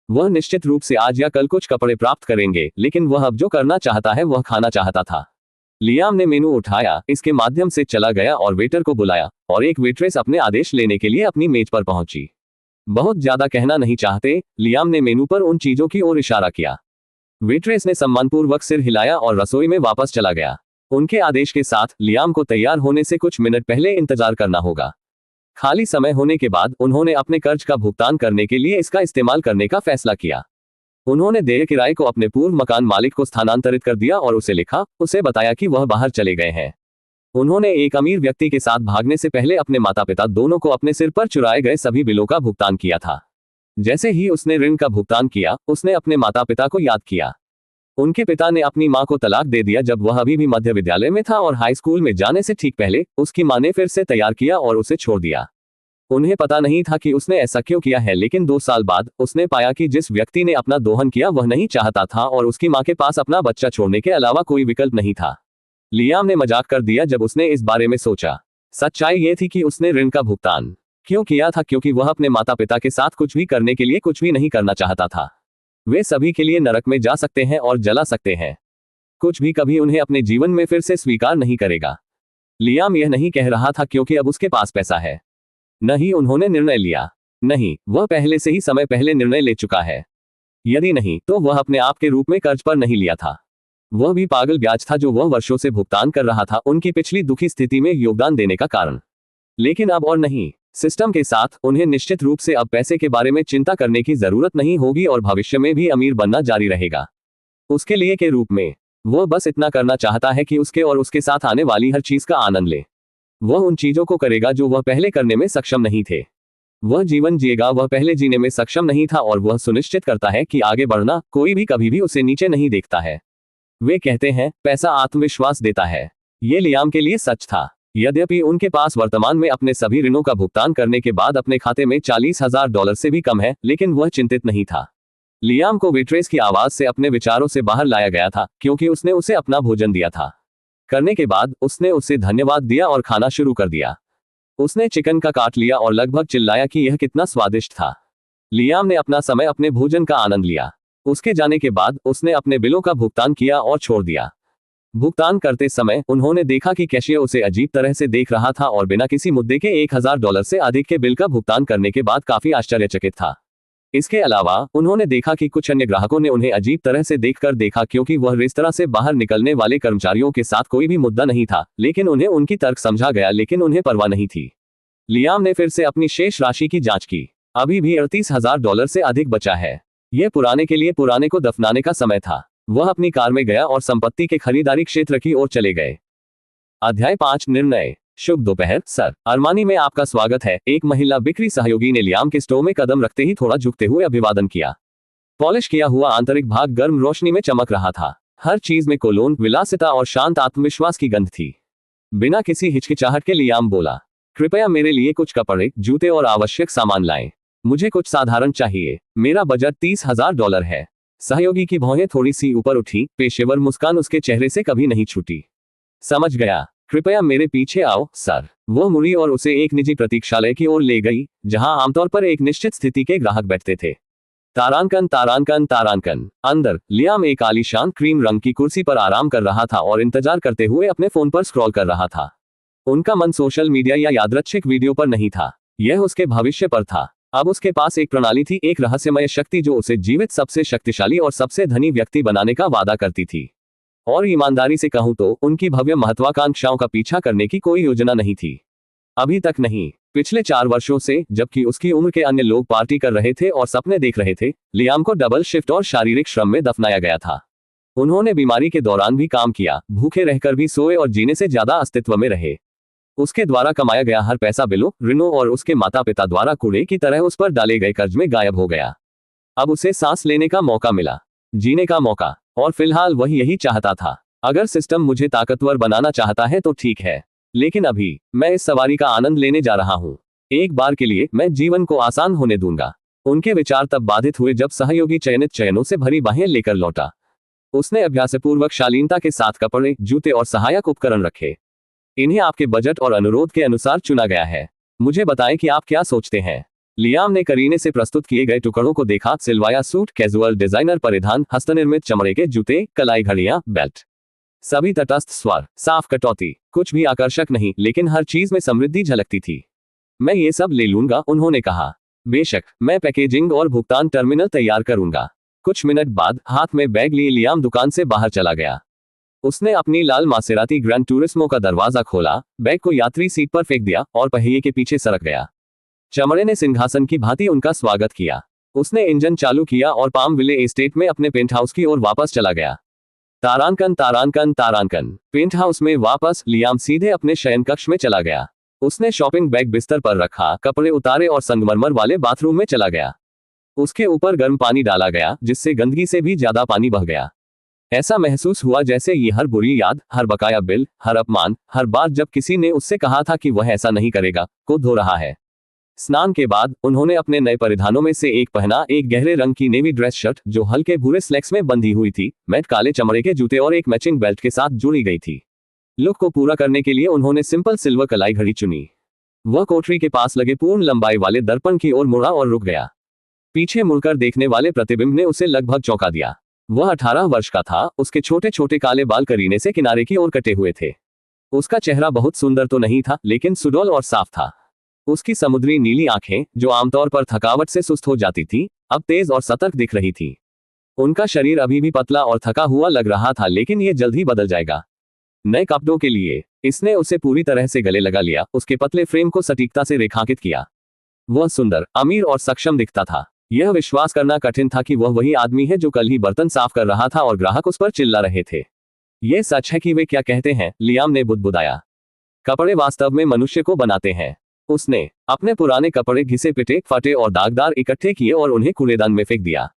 वह निश्चित रूप से आज या कल कुछ कपड़े प्राप्त करेंगे, लेकिन वह अब जो करना चाहता है वह खाना चाहता था। लियाम ने मेनू उठाया, इसके माध्यम से चला गया और वेटर को बुलाया, और एक वेट्रेस अपने आदेश लेने के लिए अपनी मेज पर पहुंची। बहुत ज्यादा कहना नहीं चाहते, लियाम ने मेनू पर उन चीजों की ओर इशारा किया। वेट्रेस ने सम्मानपूर्वक सिर हिलाया और रसोई में वापस चला गया। उनके आदेश के साथ लियाम को तैयार होने से कुछ मिनट पहले इंतजार करना होगा। खाली समय होने के बाद उन्होंने अपने कर्ज का भुगतान करने के लिए इसका इस्तेमाल करने का फैसला किया। उन्होंने देय किराए को अपने पूर्व मकान मालिक को स्थानांतरित कर दिया और उसे लिखा, उसे बताया कि वह बाहर चले गए हैं। उन्होंने एक अमीर व्यक्ति के साथ भागने से पहले अपने माता पिता दोनों को अपने सिर पर चुराए गए सभी बिलों का भुगतान किया था। जैसे ही उसने ऋण का भुगतान किया, उसने अपने माता पिता को याद किया। उनके पिता ने अपनी मां को तलाक दे दिया जब वह अभी भी मध्य विद्यालय में था और हाई स्कूल में जाने से ठीक पहले उसकी मां ने फिर से तैयार किया और उसे छोड़ दिया। उन्हें पता नहीं था कि उसने ऐसा क्यों किया है, लेकिन 2 साल बाद उसने पाया कि जिस व्यक्ति ने अपना दोहन किया वह नहीं चाहता था और उसकी मां के पास अपना बच्चा छोड़ने के अलावा कोई विकल्प नहीं था। लियाम ने मजाक कर दिया जब उसने इस बारे में सोचा। सच्चाई ये थी कि उसने ऋण का भुगतान क्यों किया था, क्योंकि वह अपने माता पिता के साथ कुछ भी करने के लिए कुछ भी नहीं करना चाहता था। वे सभी के लिए नरक में जा सकते हैं और जला सकते हैं। कुछ भी कभी उन्हें अपने जीवन में फिर से स्वीकार नहीं करेगा। लियाम यह नहीं कह रहा था क्योंकि अब उसके पास पैसा है। नहीं, उन्होंने निर्णय लिया। नहीं, वह पहले से ही समय पहले निर्णय ले चुका है। यदि नहीं तो वह अपने आप के रूप में कर्ज पर नहीं लिया था। वह भी पागल ब्याज था जो वह वर्षों से भुगतान कर रहा था उनकी पिछली दुखी स्थिति में योगदान देने का कारण। लेकिन अब और नहीं, सिस्टम के साथ उन्हें निश्चित रूप से अब पैसे के बारे में चिंता करने की जरूरत नहीं होगी और भविष्य में भी अमीर बनना जारी रहेगा। उसके लिए के रूप में वह बस इतना करना चाहता है कि उसके और उसके साथ आने वाली हर चीज का आनंद ले। वह उन चीजों को करेगा जो वह पहले करने में सक्षम नहीं थे। वह जीवन जिएगा वह पहले जीने में सक्षम नहीं था और वह सुनिश्चित करता है कि आगे बढ़ना कोई भी कभी भी उसे नीचे नहीं देखता है। वे कहते हैं पैसा आत्मविश्वास देता है। ये लियाम के लिए सच था। यद्यपि उनके पास वर्तमान में अपने सभी ऋणों का भुगतान करने के बाद अपने खाते में $40,000 से भी कम है, लेकिन वह चिंतित नहीं था। लियाम को वेट्रेस की आवाज से अपने विचारों से बाहर लाया गया था क्योंकि उसने उसे अपना भोजन दिया था। करने के बाद उसने उसे धन्यवाद दिया और खाना शुरू कर दिया। उसने चिकन का काट लिया और लगभग चिल्लाया कि यह कितना स्वादिष्ट था। लियाम ने अपना समय अपने भोजन का आनंद लिया। उसके जाने के बाद उसने अपने बिलों का भुगतान किया और छोड़ दिया। भुगतान करते समय उन्होंने देखा कि कैशियर उसे अजीब तरह से देख रहा था और बिना किसी मुद्दे के $1,000 से अधिक के बिल का भुगतान करने के बाद काफी आश्चर्यचकित था। इसके अलावा उन्होंने देखा कि कुछ अन्य ग्राहकों ने उन्हें अजीब तरह से देखकर देखा क्योंकि वह रेस्तरां से बाहर निकलने वाले कर्मचारियों के साथ कोई भी मुद्दा नहीं था, लेकिन उन्हें उनकी तर्क समझा गया, लेकिन उन्हें परवाह नहीं थी। लियाम ने फिर से अपनी शेष राशि की जांच की। अभी भी $38,000 से अधिक बचा है। यह पुराने के लिए पुराने को दफनाने का समय था। वह अपनी कार में गया और संपत्ति के खरीदारी क्षेत्र की ओर चले गए। अध्याय 5 निर्णय। शुभ दोपहर सर, अरमानी में आपका स्वागत है। एक महिला बिक्री सहयोगी ने लियाम के स्टोर में कदम रखते ही थोड़ा झुकते हुए अभिवादन किया। पॉलिश किया हुआ आंतरिक भाग गर्म रोशनी में चमक रहा था। हर चीज में कोलोन, विलासिता और शांत आत्मविश्वास की गंध थी। बिना किसी हिचकिचाहट के लियाम बोला, कृपया मेरे लिए कुछ कपड़े, जूते और आवश्यक सामान लाएं। मुझे कुछ साधारण चाहिए। मेरा बजट $30,000 है। सहयोगी की भौहें थोड़ी सी ऊपर उठी। पेशेवर मुस्कान उसके चेहरे से कभी नहीं छूटी। समझ गया, कृपया मेरे पीछे आओ सर। वो मुड़ी और उसे एक निजी प्रतीक्षालय की ओर ले गई, जहां आमतौर पर एक निश्चित स्थिति के ग्राहक बैठते थे। तारांकन तारांकन तारांकन। अंदर लियाम एक आलीशान क्रीम रंग की कुर्सी पर आराम कर रहा था और इंतजार करते हुए अपने फोन पर स्क्रॉल कर रहा था। उनका मन सोशल मीडिया या यादृच्छिक वीडियो पर नहीं था, यह उसके भविष्य पर था। अब उसके पास एक प्रणाली थी, एक रहस्यमय शक्ति जो उसे जीवित सबसे शक्तिशाली और सबसे धनी व्यक्ति बनाने का वादा करती थी। और ईमानदारी से कहूं तो उनकी भव्य महत्वाकांक्षाओं का पीछा करने की कोई योजना नहीं थी। अभी तक नहीं। पिछले 4 वर्षों से, जबकि उसकी उम्र के अन्य लोग पार्टी कर रहे थे और सपने देख रहे थे, लियाम को डबल शिफ्ट और शारीरिक श्रम में दफनाया गया था। उन्होंने बीमारी के दौरान भी काम किया, भूखे रहकर भी सोए और जीने से ज्यादा अस्तित्व में रहे। उसके द्वारा कमाया गया हर पैसा बिलों, ऋणों और उसके माता पिता द्वारा कूड़े की तरह उस पर डाले गए कर्ज में गायब हो गया। अब उसे सांस लेने का मौका मिला, जीने का मौका, और फिलहाल वह यही चाहता था। अगर सिस्टम मुझे ताकतवर बनाना चाहता है तो ठीक है, लेकिन अभी मैं इस सवारी का आनंद लेने जा रहा हूँ। एक बार के लिए मैं जीवन को आसान होने दूंगा। उनके विचार तब बाधित हुए जब सहयोगी चयनित चयनों से भरी बाहें लेकर लौटा। उसने अभ्यासपूर्वक शालीनता के साथ कपड़े, जूते और सहायक उपकरण रखे। इन्हें आपके बजट और अनुरोध के अनुसार चुना गया है। मुझे बताएं कि आप क्या सोचते हैं। लियाम ने करीने से प्रस्तुत किए गए टुकड़ों को देखा। सिलवाया सूट, कैजुअल डिजाइनर परिधान, हस्तनिर्मित चमड़े के जूते, कलाई घड़ियां, बेल्ट, सभी तटस्थ स्वर, साफ कटौती, कुछ भी आकर्षक नहीं, लेकिन हर चीज में समृद्धि झलकती थी। मैं ये सब ले लूंगा, उन्होंने कहा। बेशक, मैं पैकेजिंग और भुगतान टर्मिनल तैयार करूंगा। कुछ मिनट बाद हाथ में बैग लिए लियाम दुकान से बाहर चला गया। उसने अपनी लाल मासेराती ग्रैंड टूरिस्मो का दरवाजा खोला, बैग को यात्री सीट पर फेंक दिया और पहिए के पीछे सरक गया। चमड़े ने सिंहासन की भांति उनका स्वागत किया। उसने इंजन चालू किया और पाम विले एस्टेट में अपने पेंट हाउस की ओर वापस चला गया। तारांकन तारांकन तारांकन। पेंट हाउस में वापस लियाम सीधे अपने शयन कक्ष में चला गया। उसने शॉपिंग बैग बिस्तर पर रखा, कपड़े उतारे और संगमरमर वाले बाथरूम में चला गया। उसके ऊपर गर्म पानी डाला गया, जिससे गंदगी से भी ज्यादा पानी बह गया। ऐसा महसूस हुआ जैसे ये हर बुरी याद, हर बकाया बिल, हर अपमान, हर बार जब किसी ने उससे कहा था कि वह ऐसा नहीं करेगा, को धो रहा है। स्नान के बाद उन्होंने अपने नए परिधानों में से एक पहना, एक गहरे रंग की नेवी ड्रेस शर्ट जो हल्के भूरे स्लैक्स में बंधी हुई थी, मैट काले चमड़े के जूते और एक मैचिंग बेल्ट के साथ जुड़ी गई थी। लुक को पूरा करने के लिए उन्होंने सिंपल सिल्वर कलाई घड़ी चुनी। वह कोठरी के पास लगे पूर्ण लंबाई वाले दर्पण की ओर मुड़ा और रुक गया। पीछे मुड़कर देखने वाले प्रतिबिंब ने उसे लगभग चौंका दिया। वह 18 वर्ष का था। उसके छोटे छोटे काले बाल करीने से किनारे की ओर कटे हुए थे। उसका चेहरा बहुत सुंदर तो नहीं था, लेकिन सुडौल और साफ था। उसकी समुद्री नीली आंखें, जो आमतौर पर थकावट से सुस्त हो जाती थी, अब तेज और सतर्क दिख रही थी। उनका शरीर अभी भी पतला और थका हुआ लग रहा था, लेकिन यह जल्द ही बदल जाएगा। नए कपड़ों के लिए इसने उसे पूरी तरह से गले लगा लिया, उसके पतले फ्रेम को सटीकता से रेखांकित किया। वह सुंदर, अमीर और सक्षम दिखता था। यह विश्वास करना कठिन था कि वह वही आदमी है जो कल ही बर्तन साफ कर रहा था और ग्राहक उस पर चिल्ला रहे थे। यह सच है कि वे क्या कहते हैं, लियाम ने बुदबुदाया। कपड़े वास्तव में मनुष्य को बनाते हैं। उसने अपने पुराने कपड़े घिसे पिटे, फटे और दागदार इकट्ठे किए और उन्हें कूड़ेदान में फेंक दिया।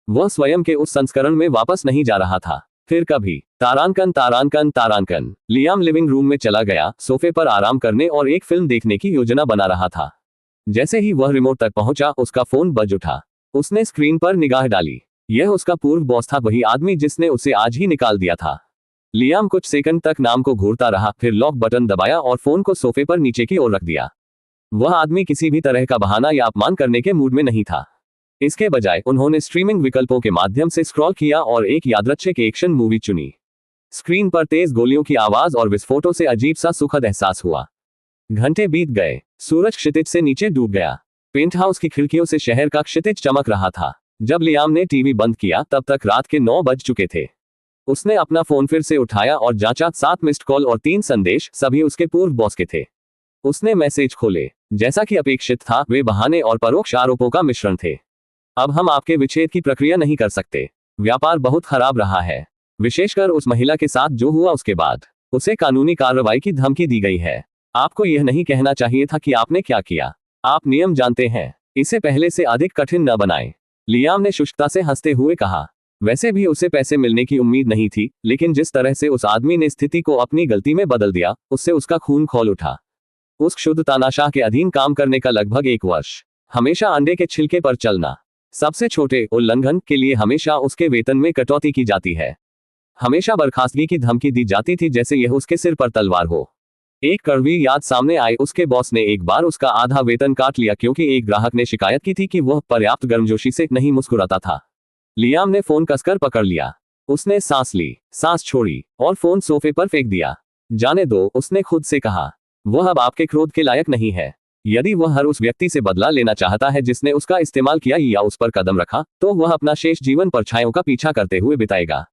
वह स्वयं के उस संस्करण में वापस नहीं जा रहा था। फिर कभी। तारांकन तारांकन तारांकन। लियाम लिविंग रूम में चला गया, सोफे पर आराम करने और एक फिल्म देखने की योजना बना रहा था। जैसे ही वह रिमोट तक पहुंचा, उसका फोन बज उठा। उसने स्क्रीन पर निगाह डाली। यह उसका पूर्व बॉस था, वही आदमी जिसने उसे आज ही निकाल दिया था। लियाम कुछ सेकंड तक नाम को घूरता रहा, फिर लॉक बटन दबाया और फोन को सोफे पर नीचे की ओर रख दिया। वह आदमी किसी भी तरह का बहाना या अपमान करने के मूड में नहीं था। इसके बजाय उन्होंने स्ट्रीमिंग विकल्पों के माध्यम से स्क्रॉल किया और एक यादृच्छिक एक्शन मूवी चुनी। स्क्रीन पर तेज गोलियों की आवाज और विस्फोटों से अजीब सा सुखद एहसास हुआ। घंटे बीत गए। सूरज क्षितिज से नीचे डूब गया। पेंट हाउस की खिड़कियों से शहर का क्षितिज चमक रहा था। जब लियाम ने टीवी बंद किया, तब तक रात के 9 बज चुके थे। उसने अपना फोन फिर से उठाया और जांचा। 7 मिस्ड कॉल और 3 संदेश, सभी उसके पूर्व बॉस के थे। उसने मैसेज खोले। जैसा कि अपेक्षित था, वे बहाने और परोक्ष आरोपों का मिश्रण थे। अब हम आपके विच्छेद की प्रक्रिया नहीं कर सकते। व्यापार बहुत खराब रहा है, विशेषकर उस महिला के साथ जो हुआ उसके बाद। उसे कानूनी कार्रवाई की धमकी दी गई है। आपको यह नहीं कहना चाहिए था कि आपने क्या किया। आप नियम जानते हैं। इसे पहले से अधिक कठिन न बनाएं। लियाम ने शुष्कता से हंसते हुए कहा। वैसे भी उसे पैसे मिलने की उम्मीद नहीं थी, लेकिन जिस तरह से उस आदमी ने स्थिति को अपनी गलती में बदल दिया, उससे उसका खून खौल उठा। उस क्षुद्र तानाशाह के अधीन काम करने का लगभग 1 वर्ष। हमेशा अंडे के छिलके पर चलना। सबसे छोटे उल्लंघन के लिए हमेशा उसके वेतन में कटौती की जाती है। हमेशा बर्खास्तगी की धमकी दी जाती थी, जैसे यह उसके सिर पर तलवार हो। एक कड़वी याद सामने आई। उसके बॉस ने एक बार उसका आधा वेतन काट लिया क्योंकि एक ग्राहक ने शिकायत की थी कि वह पर्याप्त गर्मजोशी से नहीं मुस्कुराता था। लियाम ने फोन कसकर पकड़ लिया। उसने सांस ली, सांस छोड़ी और फोन सोफे पर फेंक दिया। जाने दो, उसने खुद से कहा। वह अब आपके क्रोध के लायक नहीं है। यदि वह हर उस व्यक्ति से बदला लेना चाहता है जिसने उसका इस्तेमाल किया या उस पर कदम रखा, तो वह अपना शेष जीवन परछाइयों का पीछा करते हुए बिताएगा।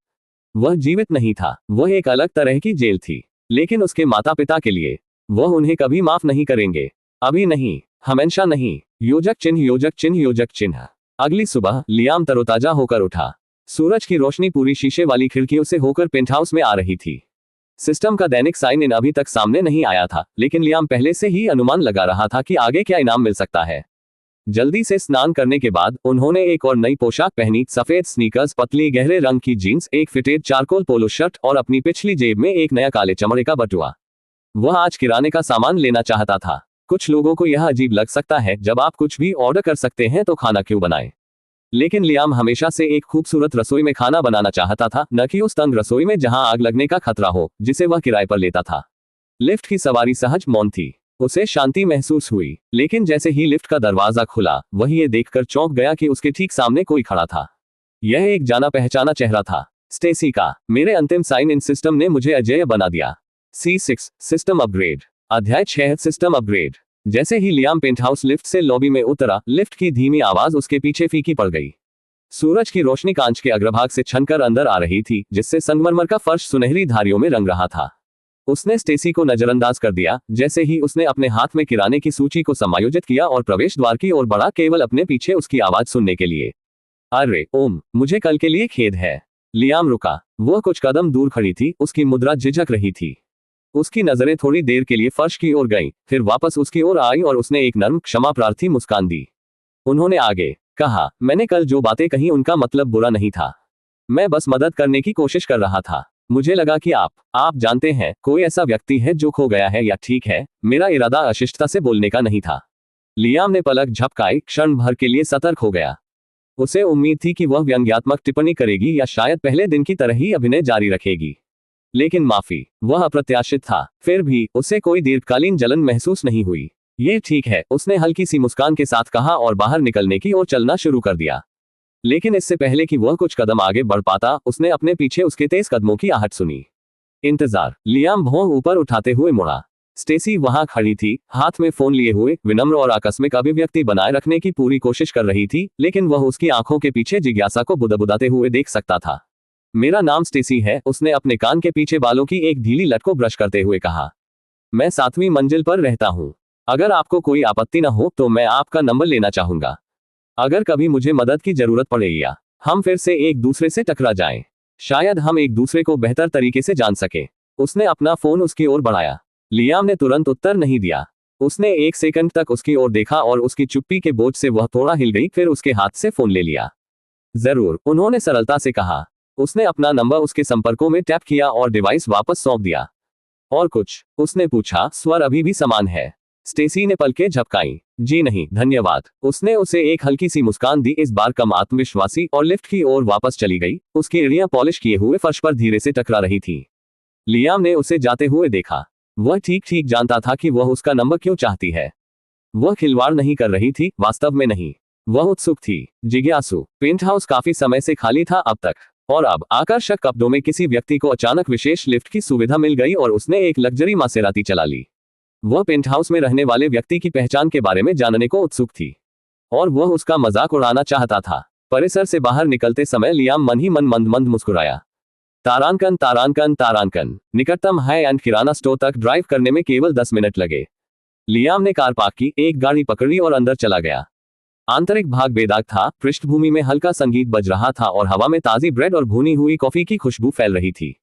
वह जीवित नहीं था, वह एक अलग तरह की जेल थी। लेकिन उसके माता पिता के लिए वह उन्हें कभी माफ नहीं करेंगे। अभी नहीं, हमेशा नहीं। योजक चिन्ह योजक चिन्ह योजक चिन्ह। अगली सुबह लियाम तरोताजा होकर उठा। सूरज की रोशनी पूरी शीशे वाली खिड़कियों से होकर पेंट हाउस में आ रही थी। सिस्टम का दैनिक साइन इन अभी तक सामने नहीं आया था, लेकिन लियाम पहले से ही अनुमान लगा रहा था कि आगे क्या इनाम मिल सकता है। जल्दी से स्नान करने के बाद उन्होंने एक और नई पोशाक पहनी, सफेद स्नीकर्स, पतली गहरे रंग की जीन्स, एक फिटेड चारकोल पोलो शर्ट और अपनी पिछली जेब में एक नया काले चमड़े का बटुआ। वह आज किराने का सामान लेना चाहता था। कुछ लोगों को यह अजीब लग सकता है, जब आप कुछ भी ऑर्डर कर सकते हैं तो खाना क्यों बनाएं। लेकिन लियाम हमेशा से एक खूबसूरत रसोई में खाना बनाना चाहता था, न कि उस तंग रसोई में जहां आग लगने का खतरा हो, जिसे वह किराए पर लेता था। लिफ्ट की सवारी सहज मौन थी। उसे शांति महसूस हुई, लेकिन जैसे ही लिफ्ट का दरवाजा खुला, वह ये देखकर चौंक गया कि उसके ठीक सामने कोई खड़ा था। यह एक जाना पहचाना चेहरा था। स्टेसी का। मेरे अंतिम साइन इन सिस्टम ने मुझे अजेय बना दिया। C6 system upgrade. अध्याय 6 सिस्टम अपग्रेड। जैसे ही लियाम पेंट हाउस लिफ्ट से लॉबी में उतरा, लिफ्ट की धीमी आवाज उसके पीछे फीकी पड़ गई। सूरज की रोशनी कांच के अग्रभाग से छनकर अंदर आ रही थी, जिससे संगमरमर का फर्श सुनहरी धारियों में रंग रहा था। उसने स्टेसी को नजरअंदाज कर दिया। जैसे ही उसने अपने हाथ में किराने की सूची को समायोजित किया और प्रवेश द्वार की ओर बढ़ा, केवल अपने पीछे उसकी आवाज सुनने के लिए। अरे ओम, मुझे कल के लिए खेद है। लियाम रुका। वह कुछ कदम दूर खड़ी थी, उसकी मुद्रा झिझक रही थी। उसकी नजरें थोड़ी देर के लिए फर्श की ओर गईं, फिर वापस उसकी ओर आई और उसने एक नर्म क्षमा प्रार्थी मुस्कान दी। उन्होंने आगे कहा, मैंने कल जो बातें कही उनका मतलब बुरा नहीं था। मैं बस मदद करने की कोशिश कर रहा था। मुझे लगा कि आप जानते हैं, कोई ऐसा व्यक्ति है जो खो गया है, या ठीक है, मेरा इरादा अशिष्टता से बोलने का नहीं था। लियाम ने पलक झपकाई, क्षण भर के लिए सतर्क हो गया। उसे उम्मीद थी कि वह व्यंग्यात्मक टिप्पणी करेगी या शायद पहले दिन की तरह ही अभिनय जारी रखेगी, लेकिन माफी, वह अप्रत्याशित था। फिर भी उसे कोई दीर्घकालीन जलन महसूस नहीं हुई। ये ठीक है, उसने हल्की सी मुस्कान के साथ कहा और बाहर निकलने की ओर चलना शुरू कर दिया। लेकिन इससे पहले कि वह कुछ कदम आगे बढ़ पाता, उसने अपने पीछे उसके तेज कदमों की आहट सुनी। इंतजार। लियाम भौं ऊपर उठाते हुए मुड़ा। स्टेसी वहां खड़ी थी, हाथ में फोन लिए हुए, विनम्र और आकस्मिक अभिव्यक्ति बनाए रखने की पूरी कोशिश कर रही थी, लेकिन वह उसकी आंखों के पीछे जिज्ञासा को बुदबुदाते हुए देख सकता था। मेरा नाम स्टेसी है, उसने अपने कान के पीछे बालों की एक ढीली लट को ब्रश करते हुए कहा। मैं 7वीं मंजिल पर रहता हूं। अगर आपको कोई आपत्ति न हो तो मैं आपका नंबर लेना चाहूंगा। अगर कभी मुझे मदद की जरूरत पड़े या हम फिर से एक दूसरे से टकरा जाएं, शायद हम एक दूसरे को बेहतर तरीके से जान सके। उसने अपना फोन उसकी ओर बढ़ाया। लियाम ने तुरंत उत्तर नहीं दिया। उसने 1 सेकंड तक उसकी ओर देखा और उसकी चुप्पी के बोझ से वह थोड़ा हिल गई, फिर उसके हाथ से फोन ले लिया। जरूर, उन्होंने सरलता से कहा। उसने अपना नंबर उसके संपर्कों में टैप किया और डिवाइस वापस सौंप दिया। और कुछ? उसने पूछा। स्वर अभी भी समान है। स्टेसी ने पलकें झपकाईं। जी नहीं, धन्यवाद। उसने उसे एक हल्की सी मुस्कान दी, इस बार कम आत्मविश्वासी, और लिफ्ट की ओर वापस चली गई। उसकी एड़ियां पॉलिश किए हुए फर्श पर धीरे से टकरा रही थी। लियाम ने उसे जाते हुए देखा। वह ठीक ठीक जानता था कि वह उसका नंबर क्यों चाहती है। वह खिलवाड़ नहीं कर रही थी, वास्तव में नहीं। वह उत्सुक थी, जिज्ञासु। पेंटहाउस काफी समय से खाली था अब तक, और अब आकर्षक कपड़ों में किसी व्यक्ति को अचानक विशेष लिफ्ट की सुविधा मिल गई और उसने एक लग्जरी मासेराती चला ली। वह पेंटहाउस में रहने वाले व्यक्ति की पहचान के बारे में जानने को उत्सुक थी, और वह उसका मजाक उड़ाना चाहता था। परिसर से बाहर निकलते समय लियाम मन ही मन मंद मंद मुस्कुराया। तारांकन तारांकन तारांकन। निकटतम हाई एंड किराना स्टोर तक ड्राइव करने में केवल 10 मिनट लगे। लियाम ने कार पार्क की, एक गाड़ी पकड़ी और अंदर चला गया। आंतरिक भाग बेदाग था, पृष्ठभूमि में हल्का संगीत बज रहा था और हवा में ताजी ब्रेड और भुनी हुई कॉफी की खुशबू फैल रही थी।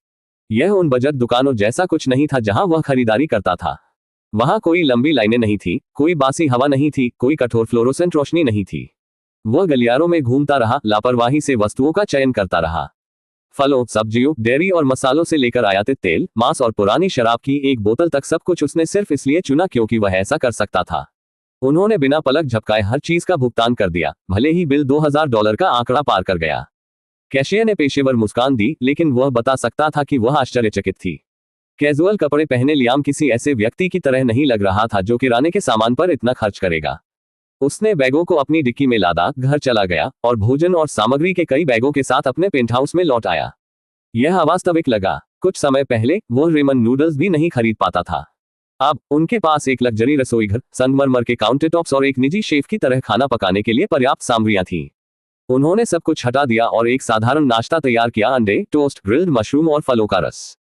यह उन बजट दुकानों जैसा कुछ नहीं था जहां वह खरीदारी करता था। वहां कोई लंबी लाइनें नहीं थी, कोई बासी हवा नहीं थी, कोई कठोर फ्लोरोसेंट रोशनी नहीं थी। वह गलियारों में घूमता रहा, लापरवाही से वस्तुओं का चयन करता रहा। फलों, सब्जियों, डेयरी और मसालों से लेकर आयातित तेल, मांस और पुरानी शराब की एक बोतल तक, सब कुछ उसने सिर्फ इसलिए चुना क्योंकि वह ऐसा कर सकता था। उन्होंने बिना पलक झपकाए हर चीज का भुगतान कर दिया, भले ही बिल $2000 का आंकड़ा पार कर गया। कैशियर ने पेशेवर मुस्कान दी, लेकिन वह बता सकता था कि वह आश्चर्यचकित थी। कैजुअल कपड़े पहने लियाम किसी ऐसे व्यक्ति की तरह नहीं लग रहा था जो किराने के सामान पर इतना खर्च करेगा। उसने बैगों को अपनी डिक्की में लादा, घर चला गया और भोजन और सामग्री के कई बैगों के साथ अपने पेंटहाउस में लौट आया। यह अवास्तविक लगा। कुछ समय पहले वह रेमन नूडल्स भी नहीं खरीद पाता था। अब उनके पास एक लग्जरी रसोई घर, संगमरमर के काउंटरटॉप्स और एक निजी शेफ की तरह खाना पकाने के लिए पर्याप्त सामग्रियां थीं। उन्होंने सब कुछ हटा दिया और एक साधारण नाश्ता तैयार किया, अंडे, टोस्ट, ग्रिल्ड मशरूम और फलों का रस।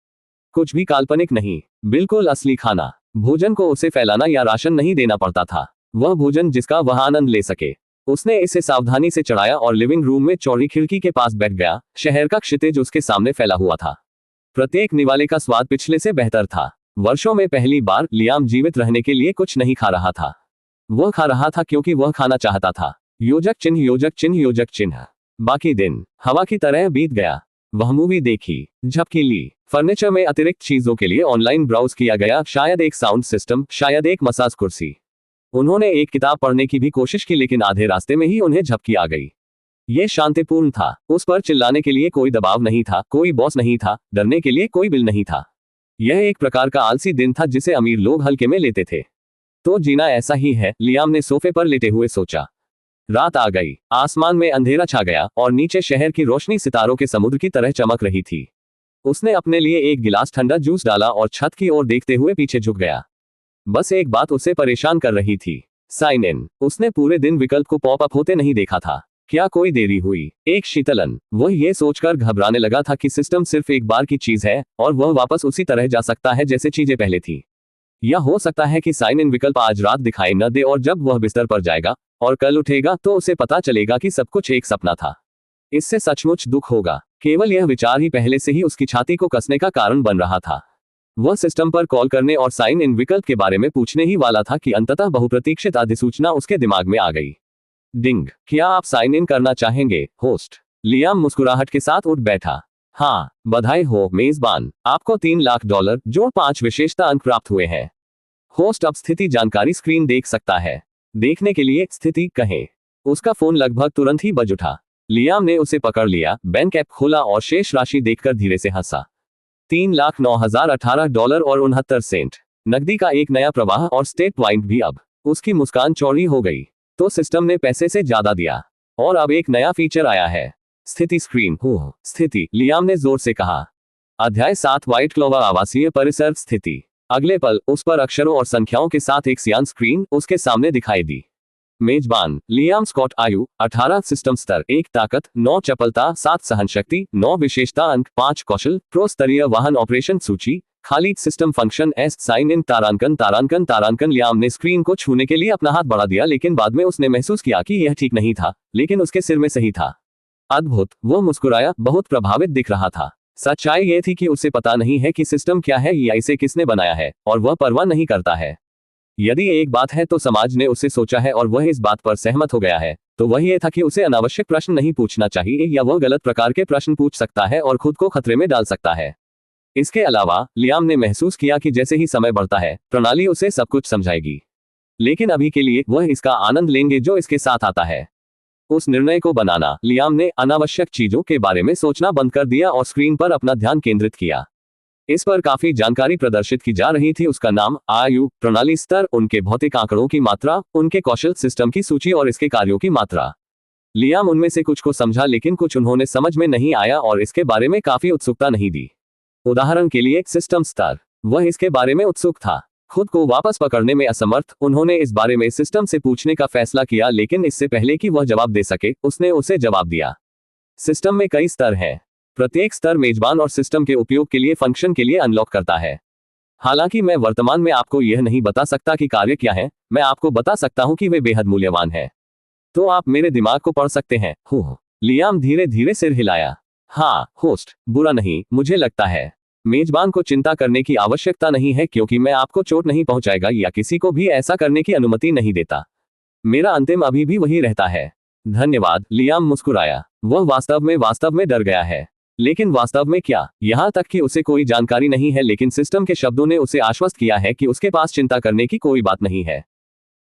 कुछ भी काल्पनिक नहीं, बिल्कुल असली खाना। भोजन को उसे फैलाना या राशन नहीं देना पड़ता था, वह भोजन जिसका वह आनंद ले सके। उसने इसे सावधानी से चढ़ाया और लिविंग रूम में चौड़ी खिड़की के पास बैठ गया। शहर का क्षितिज उसके सामने फैला हुआ था। प्रत्येक निवाले का स्वाद पिछले से बेहतर था। वर्षों में पहली बार लियाम जीवित रहने के लिए कुछ नहीं खा रहा था। वह खा रहा था क्योंकि वह खाना चाहता था। योजक चिन्ह, योजक चिन्ह, योजक चिन्ह। बाकी दिन हवा की तरह बीत गया। वह मूवी देखी, झपकी ली, फर्नीचर में अतिरिक्त चीजों के लिए ऑनलाइन ब्राउज किया गया, शायद एक साउंड सिस्टम, शायद एक मसाज कुर्सी। उन्होंने एक किताब पढ़ने की भी कोशिश की, लेकिन आधे रास्ते में ही उन्हें झपकी आ गई। यह शांतिपूर्ण था। उस पर चिल्लाने के लिए कोई दबाव नहीं था, कोई बॉस नहीं था, डरने के लिए कोई बिल नहीं था। यह एक प्रकार का आलसी दिन था जिसे अमीर लोग हल्के में लेते थे। तो जीना ऐसा ही है, लियाम ने सोफे पर लेटे हुए सोचा। रात आ गई, आसमान में अंधेरा छा गया और नीचे शहर की रोशनी सितारों के समुद्र की तरह चमक रही थी। उसने अपने लिए एक गिलास ठंडा जूस डाला और छत की ओर देखते हुए पीछे झुक गया। बस एक बात उसे परेशान कर रही थी, साइन इन। उसने पूरे दिन विकल्प को पॉप अप होते नहीं देखा था। क्या कोई देरी हुई? एक शीतलन। वह ये सोचकर घबराने लगा था कि सिस्टम सिर्फ एक बार की चीज है और वह वापस उसी तरह जा सकता है जैसे चीजें पहले थी। या हो सकता है कि साइन इन विकल्प आज रात दिखाई न दे और जब वह बिस्तर पर जाएगा और कल उठेगा तो उसे पता चलेगा कि सब कुछ एक सपना था। इससे सचमुच दुख होगा। केवल यह विचार ही पहले से ही उसकी छाती को कसने का कारण बन रहा था। वह सिस्टम पर कॉल करने और साइन इन विकल्प के बारे में पूछने ही वाला था कि अंततः बहुप्रतीक्षित अधिसूचना उसके दिमाग में आ गई। डिंग। क्या आप साइन इन करना चाहेंगे, होस्ट? लियाम मुस्कुराहट के साथ उठ बैठा। हाँ, बधाई हो मेजबान, आपको $3 लाख जो 5 विशेषता अंक प्राप्त हुए हैं। होस्ट अब स्थिति जानकारी स्क्रीन देख सकता है। देखने के लिए स्थिति कहें। उसका फोन लगभग तुरंत ही बज उठा। लियाम ने उसे पकड़ लिया, बैंक ऐप खोला और शेष राशि देखकर धीरे से हंसा। $3,09,018 और 69 सेंट। नकदी का एक नया प्रवाह और स्टेट पॉइंट भी। अब उसकी मुस्कान चौड़ी हो गई। तो सिस्टम ने पैसे से ज्यादा दिया। और अब एक नया फीचर आया है, स्थिति स्क्रीन। स्थिति, लियाम ने जोर से कहा। अध्याय 7 व्हाइट क्लोवर आवासीय परिसर स्थिति। अगले पल उस पर अक्षरों और संख्याओं के साथ एक सियान स्क्रीन उसके सामने दिखाई दी। मेजबान लियाम स्कॉट, आयु 18, सिस्टम स्तर 1, ताकत 9, चपलता 7, सहनशक्ति 9, विशेषता अंक 5, कौशल प्रो स्तरीय वाहन ऑपरेशन सूची खाली system function s sign in तारांकन तारांकन तारांकन। लियाम ने स्क्रीन को छूने के लिए अपना हाथ बढ़ा दिया लेकिन बाद में उसने महसूस किया कि यह ठीक नहीं था, लेकिन उसके सिर में सही था। अद्भुत, वह मुस्कुराया, बहुत प्रभावित दिख रहा था। सच्चाई यह थी कि उसे पता नहीं है कि सिस्टम क्या है या इसे किसने बनाया है, और वह परवाह नहीं करता है। यदि एक बात है तो समाज ने उसे सोचा है और वह इस बात पर सहमत हो गया है, तो वह यह था कि उसे अनावश्यक प्रश्न नहीं पूछना चाहिए या वह गलत प्रकार के प्रश्न पूछ सकता है और खुद को खतरे में डाल सकता है। इसके अलावा लियाम ने महसूस किया कि जैसे ही समय बढ़ता है, प्रणाली उसे सब कुछ समझाएगी। लेकिन अभी के लिए वह इसका आनंद लेंगे जो इसके साथ आता है। उस निर्णय को बनाना, लियाम ने अनावश्यक चीजों के बारे में सोचना बंद कर दिया और स्क्रीन पर अपना ध्यान केंद्रित किया। इस पर काफी जानकारी प्रदर्शित की जा रही थी। उसका नाम, आयु, प्रणाली स्तर, उनके भौतिक आंकड़ों की मात्रा, उनके कौशल, सिस्टम की सूची और इसके कार्यों की मात्रा। लियाम उनमें से कुछ को समझा लेकिन कुछ उन्होंने समझ में नहीं आया और इसके बारे में काफी उत्सुकता नहीं दी। उदाहरण के लिए सिस्टम स्तर, वह इसके बारे में उत्सुक था। खुद को वापस पकड़ने में असमर्थ, उन्होंने इस बारे में सिस्टम से पूछने का फैसला किया लेकिन इससे पहले कि वह जवाब दे सके, उसने उसे जवाब दिया। सिस्टम में कई स्तर हैं। प्रत्येक स्तर मेजबान और सिस्टम के उपयोग के लिए फंक्शन के लिए अनलॉक करता है। हालांकि मैं वर्तमान में आपको यह नहीं बता सकता कि कार्य क्या है, मैं आपको बता सकता हूं कि वे बेहद मूल्यवान हैं। तो आप मेरे दिमाग को पढ़ सकते हैं। लियाम धीरे धीरे सिर हिलाया। हाँ होस्ट, बुरा नहीं, मुझे लगता है। मेजबान को चिंता करने की आवश्यकता नहीं है क्योंकि मैं आपको चोट नहीं पहुंचाएगा या किसी को भी ऐसा करने की अनुमति नहीं देता। मेरा अंतिम अभी भी वही रहता है। धन्यवाद, लियाम मुस्कुराया। वह वास्तव में डर गया है। लेकिन वास्तव में क्या? यहां तक कि उसे कोई जानकारी नहीं है, लेकिन सिस्टम के शब्दों ने उसे आश्वस्त किया है कि उसके पास चिंता करने की कोई बात नहीं है।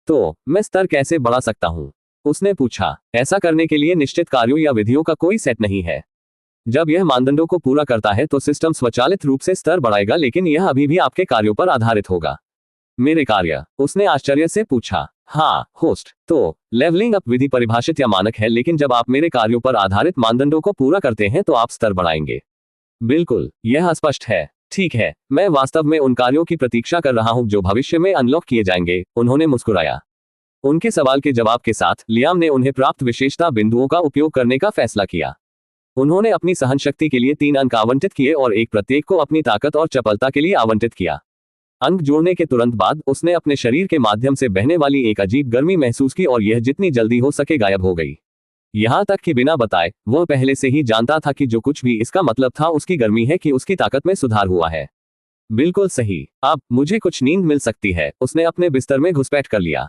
तो मैं स्तर कैसे बढ़ा सकता हूं? उसने पूछा। ऐसा करने के लिए निश्चित कार्यों या विधियों का कोई सेट नहीं है। जब यह मानदंडों को पूरा करता है तो सिस्टम स्वचालित रूप से स्तर बढ़ाएगा, लेकिन यह अभी भी आपके कार्यों पर आधारित होगा। मेरे कार्य? उसने आश्चर्य से पूछा। हाँ होस्ट, तो लेवलिंग अप विधि परिभाषित या मानक है, लेकिन जब आप मेरे कार्यों पर आधारित मानदंडों को पूरा करते हैं तो आप स्तर बढ़ाएंगे। बिल्कुल, यह स्पष्ट है। ठीक है, मैं वास्तव में उन कार्यों की प्रतीक्षा कर रहा हूं जो भविष्य में अनलॉक किए जाएंगे, उन्होंने मुस्कुराया। उनके सवाल के जवाब के साथ लियाम ने उन्हें प्राप्त विशेषता बिंदुओं का उपयोग करने का फैसला किया। उन्होंने अपनी सहनशक्ति के लिए 3 अंक आवंटित किए और एक प्रत्येक को अपनी ताकत और चपलता के लिए आवंटित किया। अंक जोड़ने के तुरंत बाद उसने अपने शरीर के माध्यम से बहने वाली एक अजीब गर्मी महसूस की और यह जितनी जल्दी हो सके गायब हो गई। यहां तक कि बिना बताए वह पहले से ही जानता था कि जो कुछ भी इसका मतलब था उसकी गर्मी है कि उसकी ताकत में सुधार हुआ है। बिल्कुल सही, अब मुझे कुछ नींद मिल सकती है। उसने अपने बिस्तर में घुसपैठ कर लिया।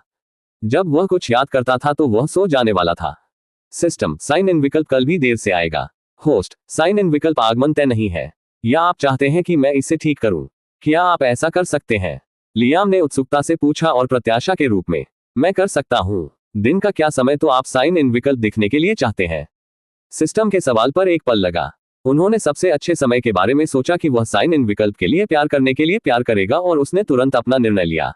जब वह कुछ याद करता था तो वह सो जाने वाला था। सिस्टम, साइन इन विकल्प कल भी देर से आएगा। होस्ट, साइन इन विकल्प आगमन तय नहीं है। या आप चाहते हैं कि मैं इसे ठीक करूं? क्या आप ऐसा कर सकते हैं? लियाम ने उत्सुकता से पूछा और प्रत्याशा के रूप में, मैं कर सकता हूं। दिन का क्या समय तो आप साइन इन विकल्प दिखने के लिए चाहते हैं? सिस्टम के सवाल पर एक पल लगा। उन्होंने सबसे अच्छे समय के बारे में सोचा कि वह साइन इन विकल्प के लिए प्यार करने के लिए प्यार करेगा और उसने तुरंत अपना निर्णय लिया।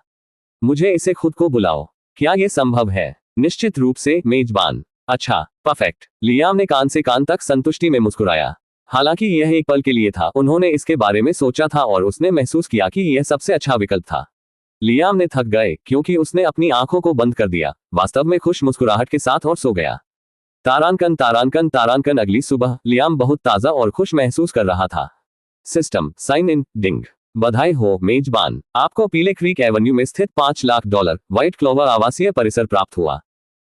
मुझे इसे खुद को बुलाओ। क्या यह संभव है? निश्चित रूप से, मेजबान। अच्छा, परफेक्ट। लियाम ने कान से कान तक संतुष्टि में मुस्कुराया। हालांकि यह एक पल के लिए था, उन्होंने इसके बारे में सोचा था और उसने महसूस किया कि यह सबसे अच्छा विकल्प था। लियाम ने थक गए क्योंकि उसने अपनी आंखों को बंद कर दिया, वास्तव में खुश मुस्कुराहट के साथ, और सो गया। तारांकन तारांकन तारांकन। अगली सुबह लियाम बहुत ताज़ा और खुश महसूस कर रहा था। सिस्टम साइन इन डिंग। बधाई हो मेजबान, आपको पीले क्रीक एवेन्यू में स्थित $5 लाख व्हाइट क्लोवर आवासीय परिसर प्राप्त हुआ।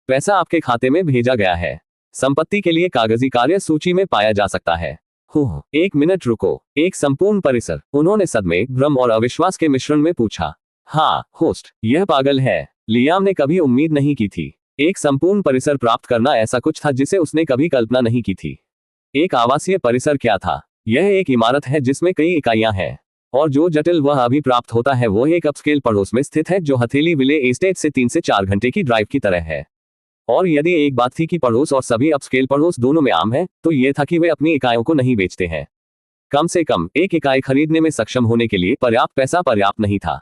पैसा आपके खाते में भेजा गया है। संपत्ति के लिए कागजी कार्य सूची में पाया जा सकता है। हो, 1 मिनट रुको, एक संपूर्ण परिसर? उन्होंने सदमे, भ्रम और अविश्वास के मिश्रण में पूछा। हाँ होस्ट, यह पागल है। लियाम ने कभी उम्मीद नहीं की थी। एक संपूर्ण परिसर प्राप्त करना ऐसा कुछ था जिसे उसने कभी कल्पना नहीं की थी। एक आवासीय परिसर क्या था? यह एक इमारत है जिसमें कई इकाइयां हैं, और जो जटिल वह अभी प्राप्त होता है वो एक अपस्केल पड़ोस में स्थित है जो हथेली विले एस्टेट से 3 से 4 घंटे की ड्राइव की तरह है। और यदि एक बात थी कि पड़ोस और सभी अपस्केल पड़ोस दोनों में आम है, तो यह था कि वे अपनी इकाइयों को नहीं बेचते हैं। कम से कम एक इकाई खरीदने में सक्षम होने के लिए पर्याप्त पैसा पर्याप्त नहीं था।